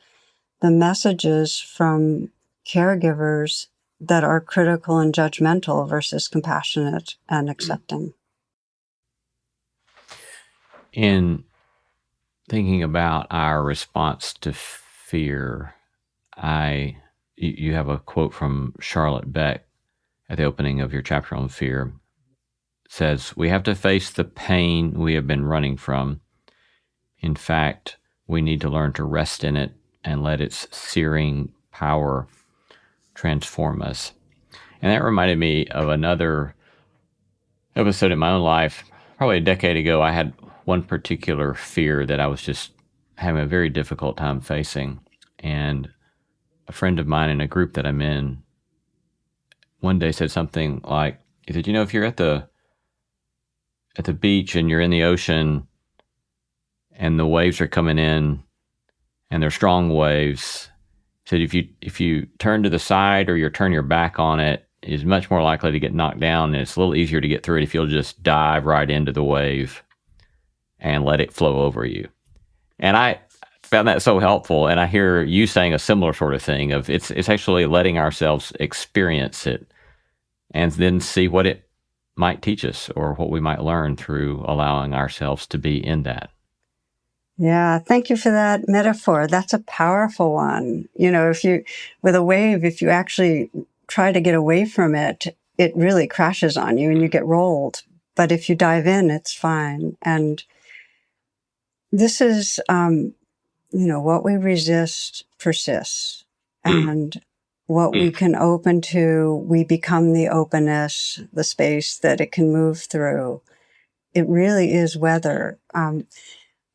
messages from caregivers that are critical and judgmental versus compassionate and accepting. In thinking about our response to fear, you have a quote from Charlotte Beck at the opening of your chapter on fear. It says, "We have to face the pain we have been running from. In fact, we need to learn to rest in it and let its searing power transform us." And that reminded me of another episode in my own life. Probably a decade ago, I had one particular fear that I was just having a very difficult time facing. And a friend of mine in a group that I'm in one day said something like, he said, if you're at the beach and you're in the ocean and the waves are coming in and they're strong waves, he said, if you turn to the side or you turn your back on it, is much more likely to get knocked down, and it's a little easier to get through it if you'll just dive right into the wave and let it flow over you. And I found that so helpful, and I hear you saying a similar sort of thing of it's actually letting ourselves experience it and then see what it might teach us or what we might learn through allowing ourselves to be in that. Yeah, thank you for that metaphor. That's a powerful one. With a wave, if you actually try to get away from it, it really crashes on you and you get rolled. But if you dive in, it's fine. And this is, what we resist persists. And what we can open to, we become the openness, the space that it can move through. It really is weather.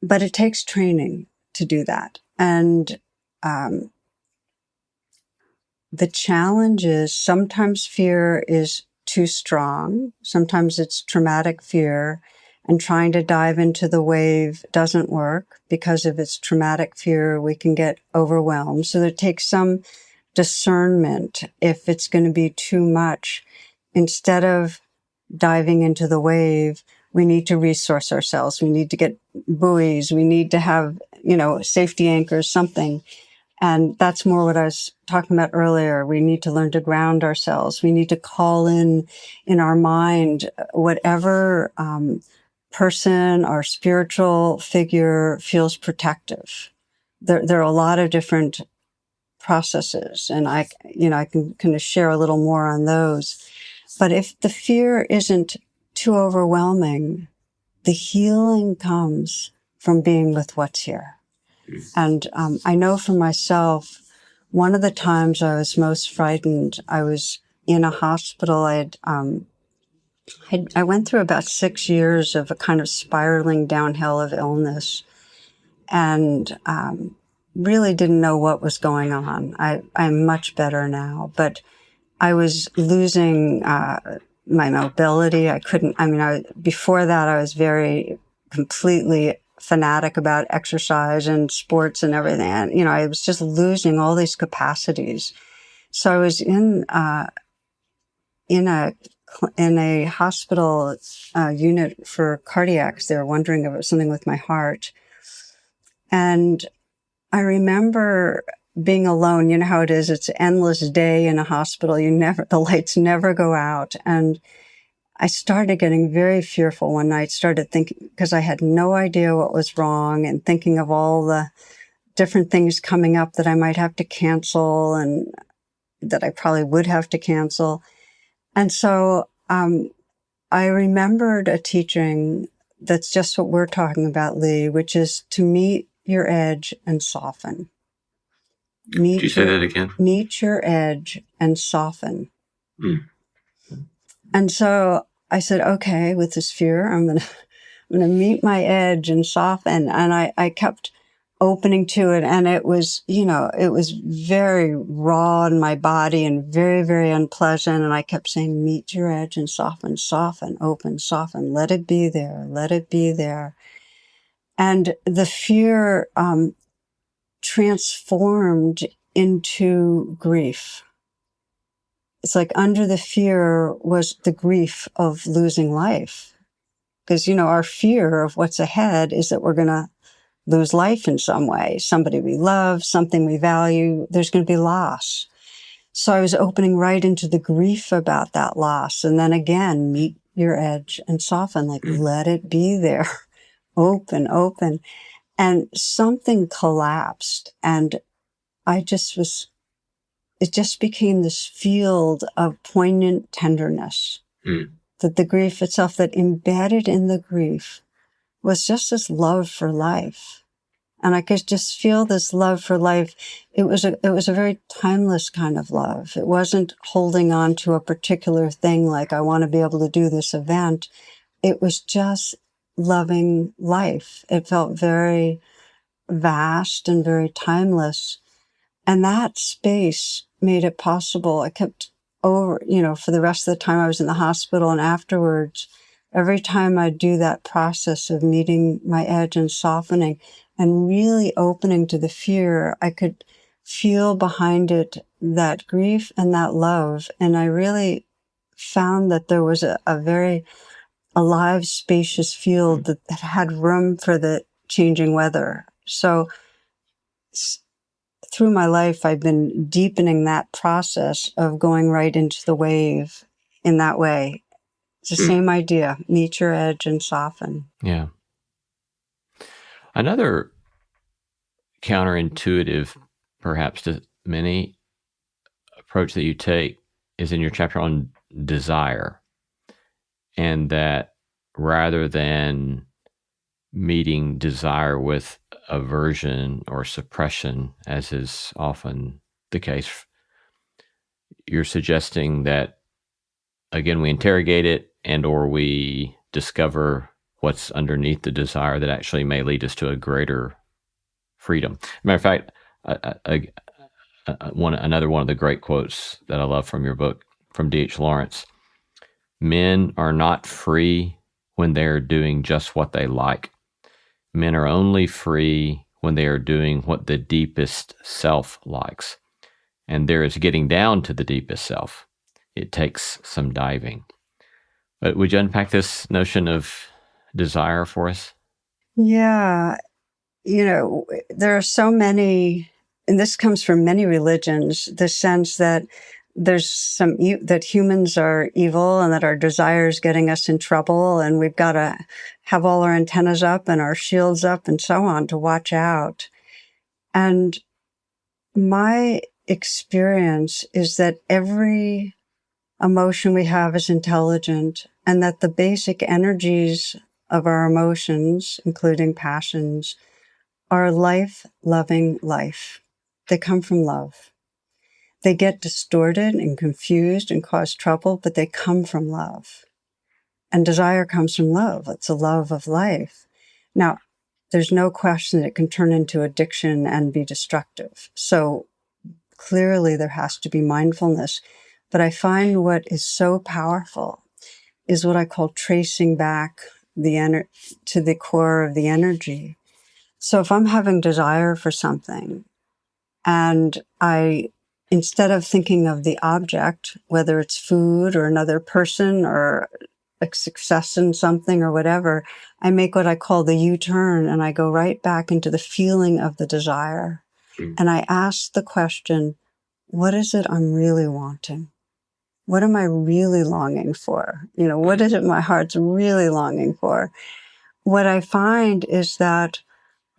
But it takes training to do that. And the challenge is sometimes fear is too strong. Sometimes it's traumatic fear. And trying to dive into the wave doesn't work because if it's traumatic fear, we can get overwhelmed. So there takes some discernment if it's going to be too much. Instead of diving into the wave, we need to resource ourselves. We need to get buoys. We need to have, safety anchors, something. And that's more what I was talking about earlier. We need to learn to ground ourselves. We need to call in our mind, whatever person or spiritual figure feels protective. There are a lot of different processes, and I can kind of share a little more on those. But if the fear isn't too overwhelming, the healing comes from being with what's here. And I know for myself, one of the times I was most frightened, I was in a hospital. I went through about 6 years of a kind of spiraling downhill of illness, and really didn't know what was going on. I'm much better now, but I was losing my mobility. Before that, I was very completely fanatic about exercise and sports and everything. And, I was just losing all these capacities. So I was in a hospital unit for cardiacs. They were wondering if it was something with my heart. And I remember being alone. You know how it is. It's an endless day in a hospital. The lights never go out. And I started getting very fearful one night, started thinking, because I had no idea what was wrong, and thinking of all the different things coming up that I might have to cancel and that I probably would have to cancel. And so I remembered a teaching that's just what we're talking about, Lee, which is to meet your edge and soften. Could you say that again? Meet your edge and soften. Mm. And so I said, okay, with this fear, I'm gonna meet my edge and soften. And I kept opening to it, and it was, it was very raw in my body and very, very unpleasant. And I kept saying, meet your edge and soften, soften, open, soften, let it be there, let it be there. And the fear transformed into grief. It's like under the fear was the grief of losing life. Because, our fear of what's ahead is that we're going to lose life in some way. Somebody we love, something we value, there's going to be loss. So I was opening right into the grief about that loss. And then again, meet your edge and soften, like let it be there. Open. And something collapsed. And it just became this field of poignant tenderness. That the grief itself, that embedded in the grief, was just this love for life. And I could just feel this love for life. It was a very timeless kind of love. It wasn't holding on to a particular thing like I want to be able to do this event. It was just loving life. It felt very vast and very timeless. And that space made it possible. I kept for the rest of the time I was in the hospital and afterwards, every time I'd do that process of meeting my edge and softening and really opening to the fear, I could feel behind it that grief and that love. And I really found that there was a very alive, spacious field that had room for the changing weather. So through my life, I've been deepening that process of going right into the wave in that way. It's the same idea. Meet your edge and soften. Yeah. Another counterintuitive, perhaps to many, approach that you take is in your chapter on desire. And that rather than meeting desire with aversion or suppression, as is often the case, you're suggesting that, again, we interrogate it and or we discover what's underneath the desire that actually may lead us to a greater freedom. Matter of fact, another one of the great quotes that I love from your book, from D.H. Lawrence: men are not free when they are doing just what they like. Men are only free when they are doing what the deepest self likes. And there is getting down to the deepest self. It takes some diving. But would you unpack this notion of desire for us? Yeah. There are so many, and this comes from many religions, the sense that there's that humans are evil and that our desire is getting us in trouble, and we've got to have all our antennas up and our shields up and so on to watch out. And My experience is that every emotion we have is intelligent, and that the basic energies of our emotions, including passions, are life, loving life. They come from love. They get distorted and confused and cause trouble, but they come from love. And desire comes from love. It's a love of life. Now, there's no question it can turn into addiction and be destructive. So clearly there has to be mindfulness. But I find what is so powerful is what I call tracing back to the core of the energy. So if I'm having desire for something, and instead of thinking of the object, whether it's food or another person or a success in something or whatever, I make what I call the U-turn, and I go right back into the feeling of the desire. And I ask the question, what is it I'm really wanting? What am I really longing for? What is it my heart's really longing for? What I find is that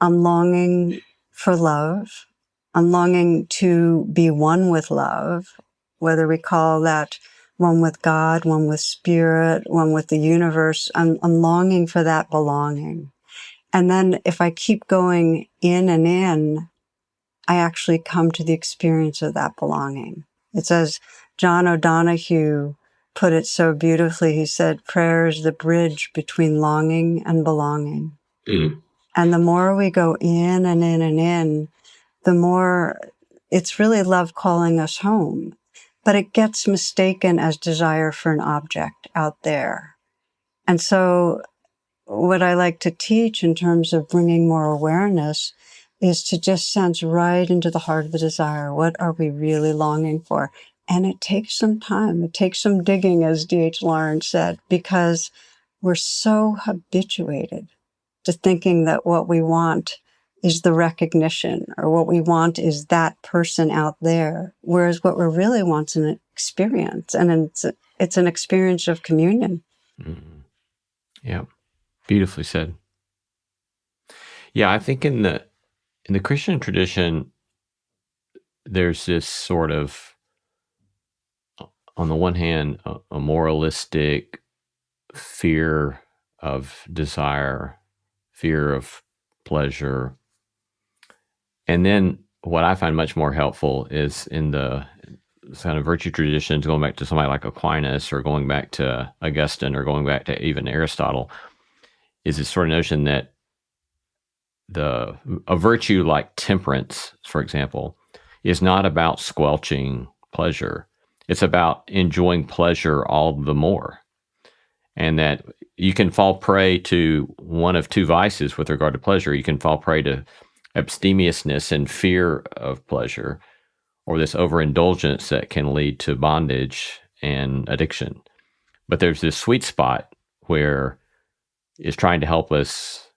I'm longing for love. I'm longing to be one with love, whether we call that one with God, one with spirit, one with the universe. I'm longing for that belonging. And then if I keep going in and in, I actually come to the experience of that belonging. It's as John O'Donohue put it so beautifully. He said, prayer is the bridge between longing and belonging. Mm. And the more we go in and in and in, the more it's really love calling us home. But it gets mistaken as desire for an object out there. And so what I like to teach in terms of bringing more awareness is to just sense right into the heart of the desire. What are we really longing for? And it takes some time. It takes some digging, as D.H. Lawrence said, because we're so habituated to thinking that what we want is the recognition, or what we want is that person out there. Whereas what we really want is an experience, and it's an experience of communion. Mm-hmm. Yeah. Beautifully said. Yeah, I think in the Christian tradition, there's this sort of, on the one hand, a moralistic fear of desire, fear of pleasure. And then what I find much more helpful is in the kind of virtue traditions, going back to somebody like Aquinas, or going back to Augustine, or going back to even Aristotle, is this sort of notion that a virtue like temperance, for example, is not about squelching pleasure. It's about enjoying pleasure all the more. And that you can fall prey to one of two vices with regard to pleasure. You can fall prey to abstemiousness and fear of pleasure, or this overindulgence that can lead to bondage and addiction. But there's this sweet spot where it's trying to help us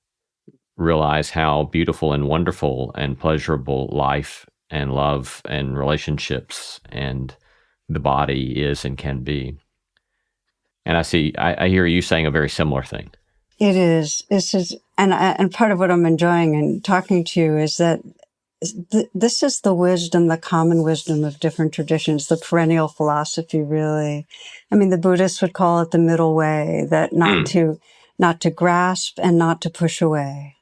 realize how beautiful and wonderful and pleasurable life and love and relationships and the body is and can be. And I hear you saying a very similar thing. It is. This is, and part of what I'm enjoying in talking to you is that this is the wisdom, the common wisdom of different traditions, the perennial philosophy, really. I mean, the Buddhists would call it the middle way, that not to grasp and not to push away.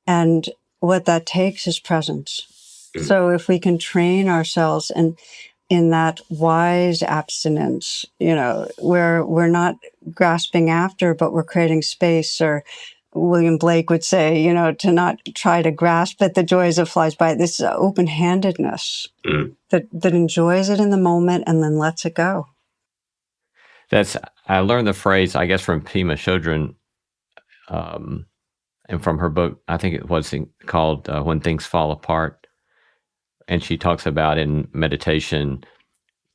And what that takes is presence. So if we can train ourselves in that wise abstinence, where we're not grasping after, but we're creating space, or William Blake would say, to not try to grasp at the joys that flies by. This is open-handedness that enjoys it in the moment and then lets it go. I learned the phrase, I guess, from Pema Chodron, and from her book, I think it was called When Things Fall Apart. And she talks about in meditation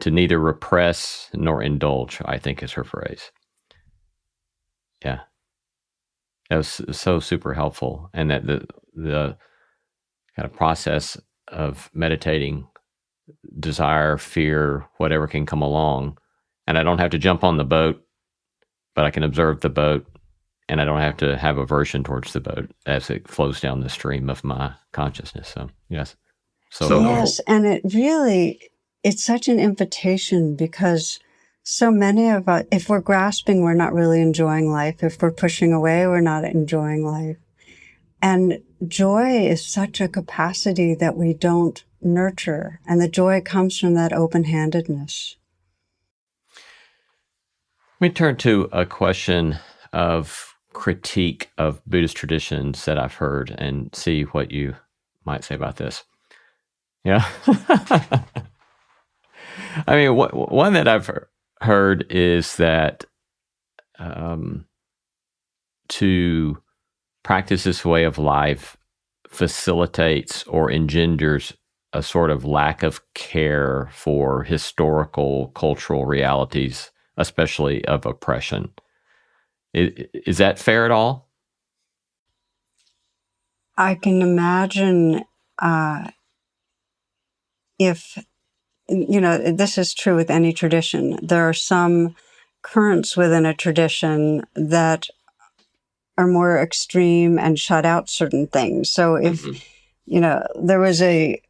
to neither repress nor indulge, I think is her phrase. Yeah. That was so super helpful. And that the kind of process of meditating, desire, fear, whatever can come along, and I don't have to jump on the boat, but I can observe the boat, and I don't have to have aversion towards the boat as it flows down the stream of my consciousness. So, yes. So yes, and it's such an invitation because so many of us, if we're grasping, we're not really enjoying life. If we're pushing away, we're not enjoying life. And joy is such a capacity that we don't nurture. And the joy comes from that open-handedness. Let me turn to a question of critique of Buddhist traditions that I've heard and see what you might say about this. Yeah. I mean, one that I've heard is that to practice this way of life facilitates or engenders a sort of lack of care for historical, cultural realities, especially of oppression. Is that fair at all? I can imagine if, this is true with any tradition. There are some currents within a tradition that are more extreme and shut out certain things. So if, there was a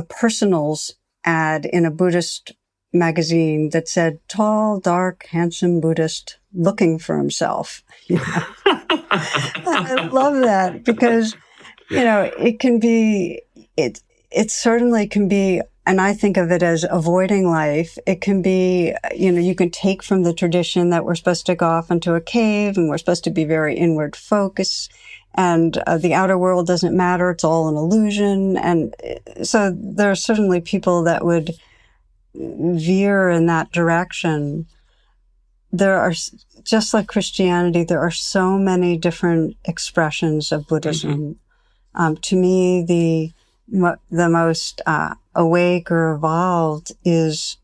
personals ad in a Buddhist magazine that said, tall, dark, handsome Buddhist looking for himself. I love that because, it can be, it certainly can be, and I think of it as avoiding life. It can be, you can take from the tradition that we're supposed to go off into a cave and we're supposed to be very inward focused and the outer world doesn't matter. It's all an illusion. And so there are certainly people that would veer in that direction. There are, just like Christianity, there are so many different expressions of Buddhism. To me, the most awake or evolved is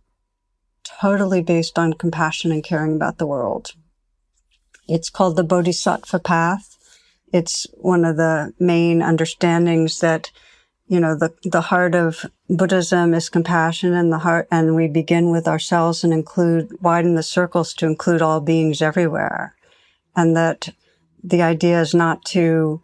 totally based on compassion and caring about the world. It's called the Bodhisattva path. It's one of the main understandings that, the heart of Buddhism is compassion, and we begin with ourselves and widen the circles to include all beings everywhere. And that the idea is not to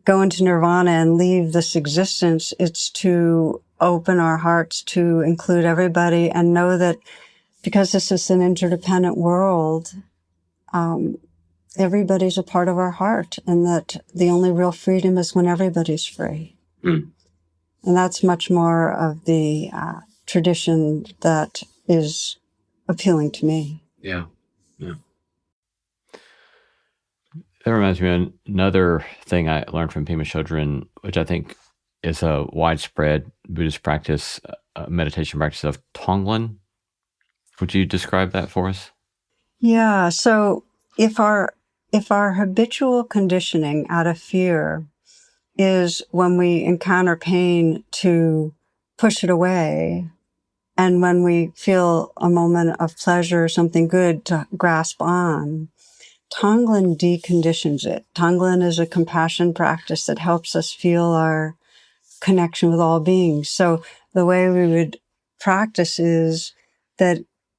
go into nirvana and leave this existence. It's to open our hearts to include everybody and know that because this is an interdependent world, everybody's a part of our heart, and that the only real freedom is when everybody's free. And that's much more of the tradition that is appealing to me. Yeah. That reminds me of another thing I learned from Pema Chodron, which I think is a widespread Buddhist practice, meditation practice of Tonglen. Would you describe that for us? Yeah. So if our habitual conditioning out of fear is when we encounter pain to push it away, and when we feel a moment of pleasure or something good to grasp on, Tonglen deconditions it. Tonglen is a compassion practice that helps us feel our connection with all beings. So the way we would practice is that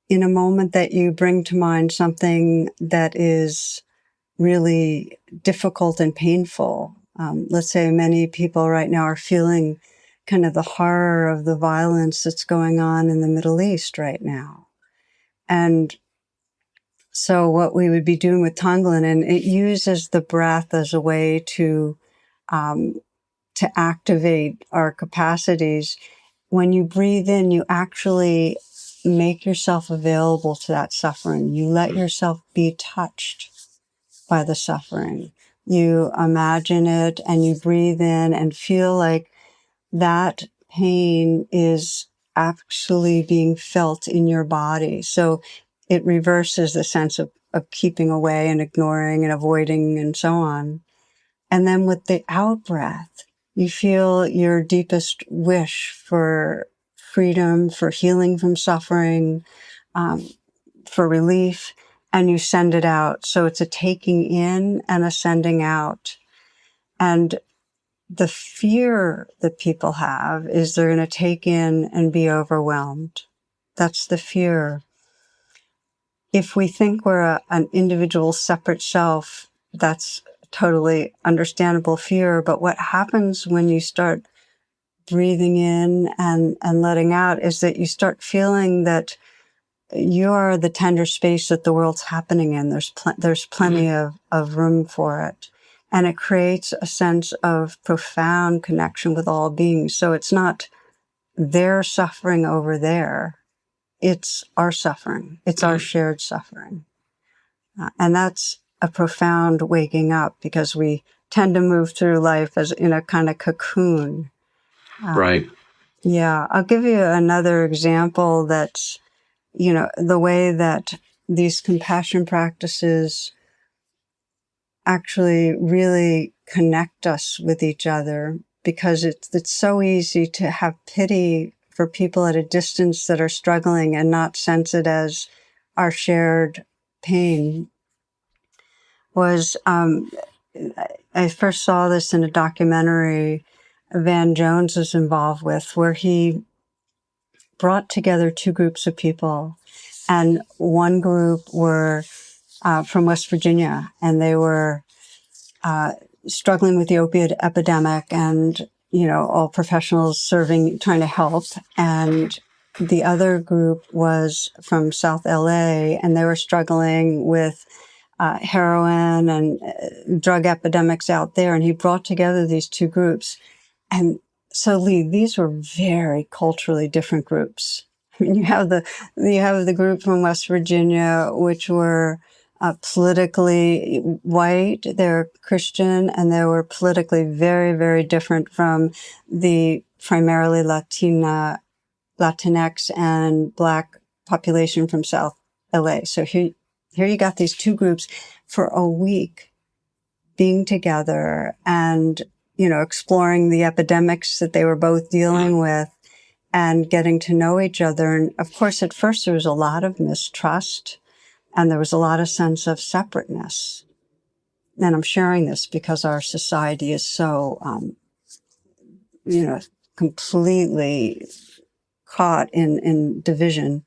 in a moment that you bring to mind something that is really difficult and painful, let's say many people right now are feeling kind of the horror of the violence that's going on in the Middle East right now. And so what we would be doing with Tonglen, and it uses the breath as a way to activate our capacities. When you breathe in, you actually make yourself available to that suffering. You let yourself be touched by the suffering. You imagine it and you breathe in and feel like that pain is actually being felt in your body. So it reverses the sense of keeping away and ignoring and avoiding and so on. And then with the out breath, you feel your deepest wish for freedom, for healing from suffering, for relief, and you send it out. So it's a taking in and a sending out. And the fear that people have is they're going to take in and be overwhelmed. That's the fear. If we think we're an individual separate self, that's totally understandable fear. But what happens when you start breathing in and letting out is that you start feeling that you're the tender space that the world's happening in. There's plenty of room for it. And it creates a sense of profound connection with all beings. So it's not their suffering over there. It's our suffering. It's our shared suffering. And that's a profound waking up, because we tend to move through life as in a kind of cocoon. Right. Yeah. I'll give you another example that's, the way that these compassion practices actually really connect us with each other, because it's so easy to have pity for people at a distance that are struggling and not sense it as our shared pain. Was I first saw this in a documentary Van Jones was involved with, where he brought together two groups of people. And one group were from West Virginia, and they were struggling with the opiate epidemic, and, all professionals trying to help. And the other group was from South LA, and they were struggling with heroin and drug epidemics out there. And he brought together these two groups. And so, Lee, these were very culturally different groups. I mean, you have the group from West Virginia, which were politically white, they're Christian, and they were politically very, very different from the primarily Latinx and Black population from South LA. So here you got these two groups for a week being together and, exploring the epidemics that they were both dealing with and getting to know each other. And of course, at first there was a lot of mistrust and there was a lot of sense of separateness. And I'm sharing this because our society is so, completely caught in division.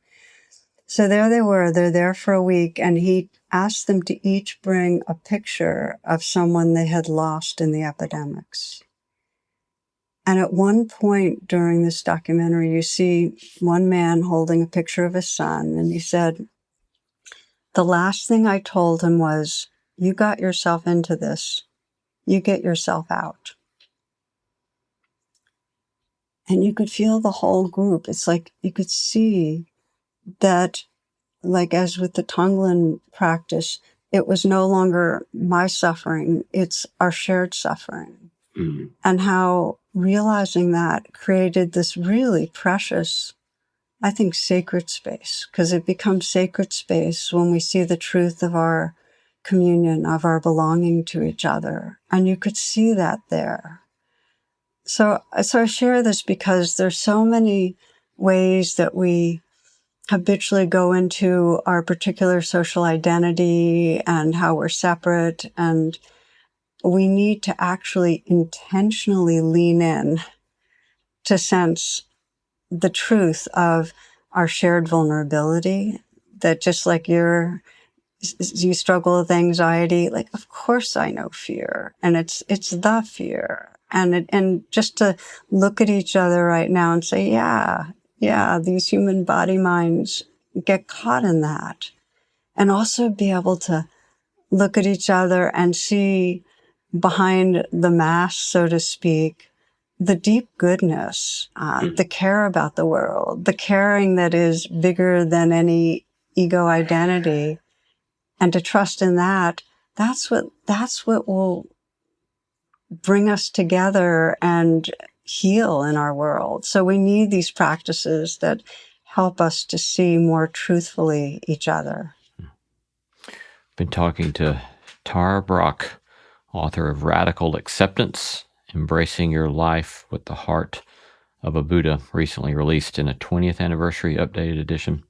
So there they were, they're there for a week, and he asked them to each bring a picture of someone they had lost in the epidemics. And at one point during this documentary, you see one man holding a picture of his son, and he said, "The last thing I told him was, you got yourself into this, you get yourself out." And you could feel the whole group. It's like you could see that, like as with the Tonglen practice, it was no longer my suffering, it's our shared suffering. Mm-hmm. And how realizing that created this really precious, I think, sacred space, because it becomes sacred space when we see the truth of our communion, of our belonging to each other. And you could see that there. So I share this because there's so many ways that we habitually go into our particular social identity and how we're separate. And we need to actually intentionally lean in to sense the truth of our shared vulnerability, that just like you struggle with anxiety, like, of course I know fear, and it's the fear. And just to look at each other right now and say, yeah, these human body minds get caught in that. And also be able to look at each other and see behind the mask, so to speak, the deep goodness, the care about the world, the caring that is bigger than any ego identity. And to trust in that, that's what will bring us together and heal in our world. So we need these practices that help us to see more truthfully each other. Been talking to Tara Brach, author of Radical Acceptance, Embracing Your Life with the Heart of a Buddha, recently released in a 20th anniversary updated edition.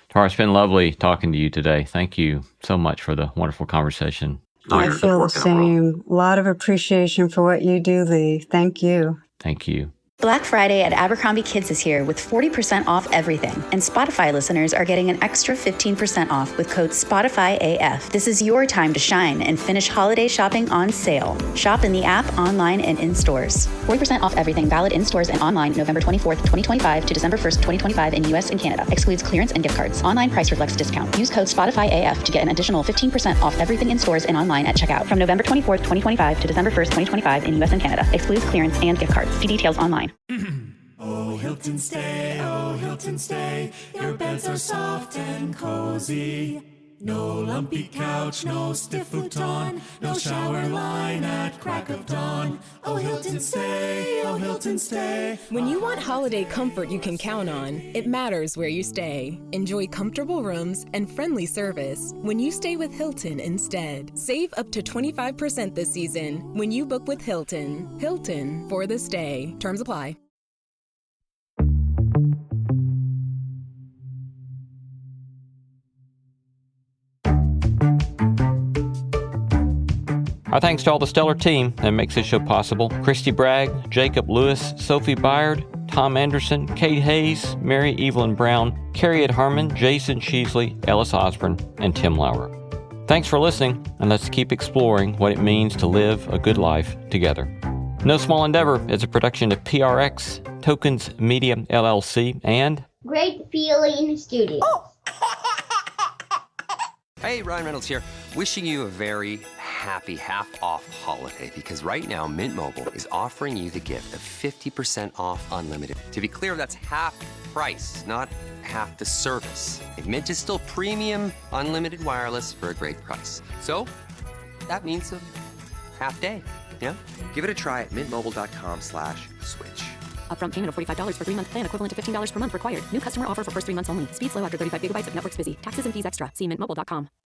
Tara, it's been lovely talking to you today. Thank you so much for the wonderful conversation. I feel the same. A lot of appreciation for what you do, Lee. Thank you. Thank you. Black Friday at Abercrombie Kids is here with 40% off everything, and Spotify listeners are getting an extra 15% off with code SpotifyAF. This is your time to shine and finish holiday shopping on sale. Shop in the app, online, and in stores. 40% off everything valid in stores and online November 24th, 2025 to December 1st, 2025 in US and Canada. Excludes clearance and gift cards. Online price reflects discount. Use code SpotifyAF to get an additional 15% off everything in stores and online at checkout from November 24th, 2025 to December 1st, 2025 in US and Canada. Excludes clearance and gift cards. See details online. Oh, Hilton stay, oh, Hilton stay. Your beds are soft and cozy. No lumpy couch, no stiff futon, no shower line at crack of dawn. Oh, Hilton stay, oh, Hilton stay. When you want holiday comfort you can count on, it matters where you stay. Enjoy comfortable rooms and friendly service when you stay with Hilton instead. Save up to 25% this season when you book with Hilton. Hilton for the stay. Terms apply. Our thanks to all the stellar team that makes this show possible. Christy Bragg, Jacob Lewis, Sophie Byard, Tom Anderson, Kate Hayes, Mary Evelyn Brown, Carrie Ed Harmon, Jason Cheesley, Ellis Osborne, and Tim Lauer. Thanks for listening, and let's keep exploring what it means to live a good life together. No Small Endeavor is a production of PRX, Tokens Media LLC, and Great Feeling Studio. Hey, Ryan Reynolds here. Wishing you a very happy half-off holiday, because right now Mint Mobile is offering you the gift of 50% off unlimited. To be clear, that's half price, not half the service. And Mint is still premium unlimited wireless for a great price. So that means a half day, yeah? Give it a try at mintmobile.com/switch. Upfront payment of $45 for 3-month plan, equivalent to $15 per month required. New customer offer for first 3 months only. Speed slow after 35 gigabytes if network's busy. Taxes and fees extra. See mintmobile.com.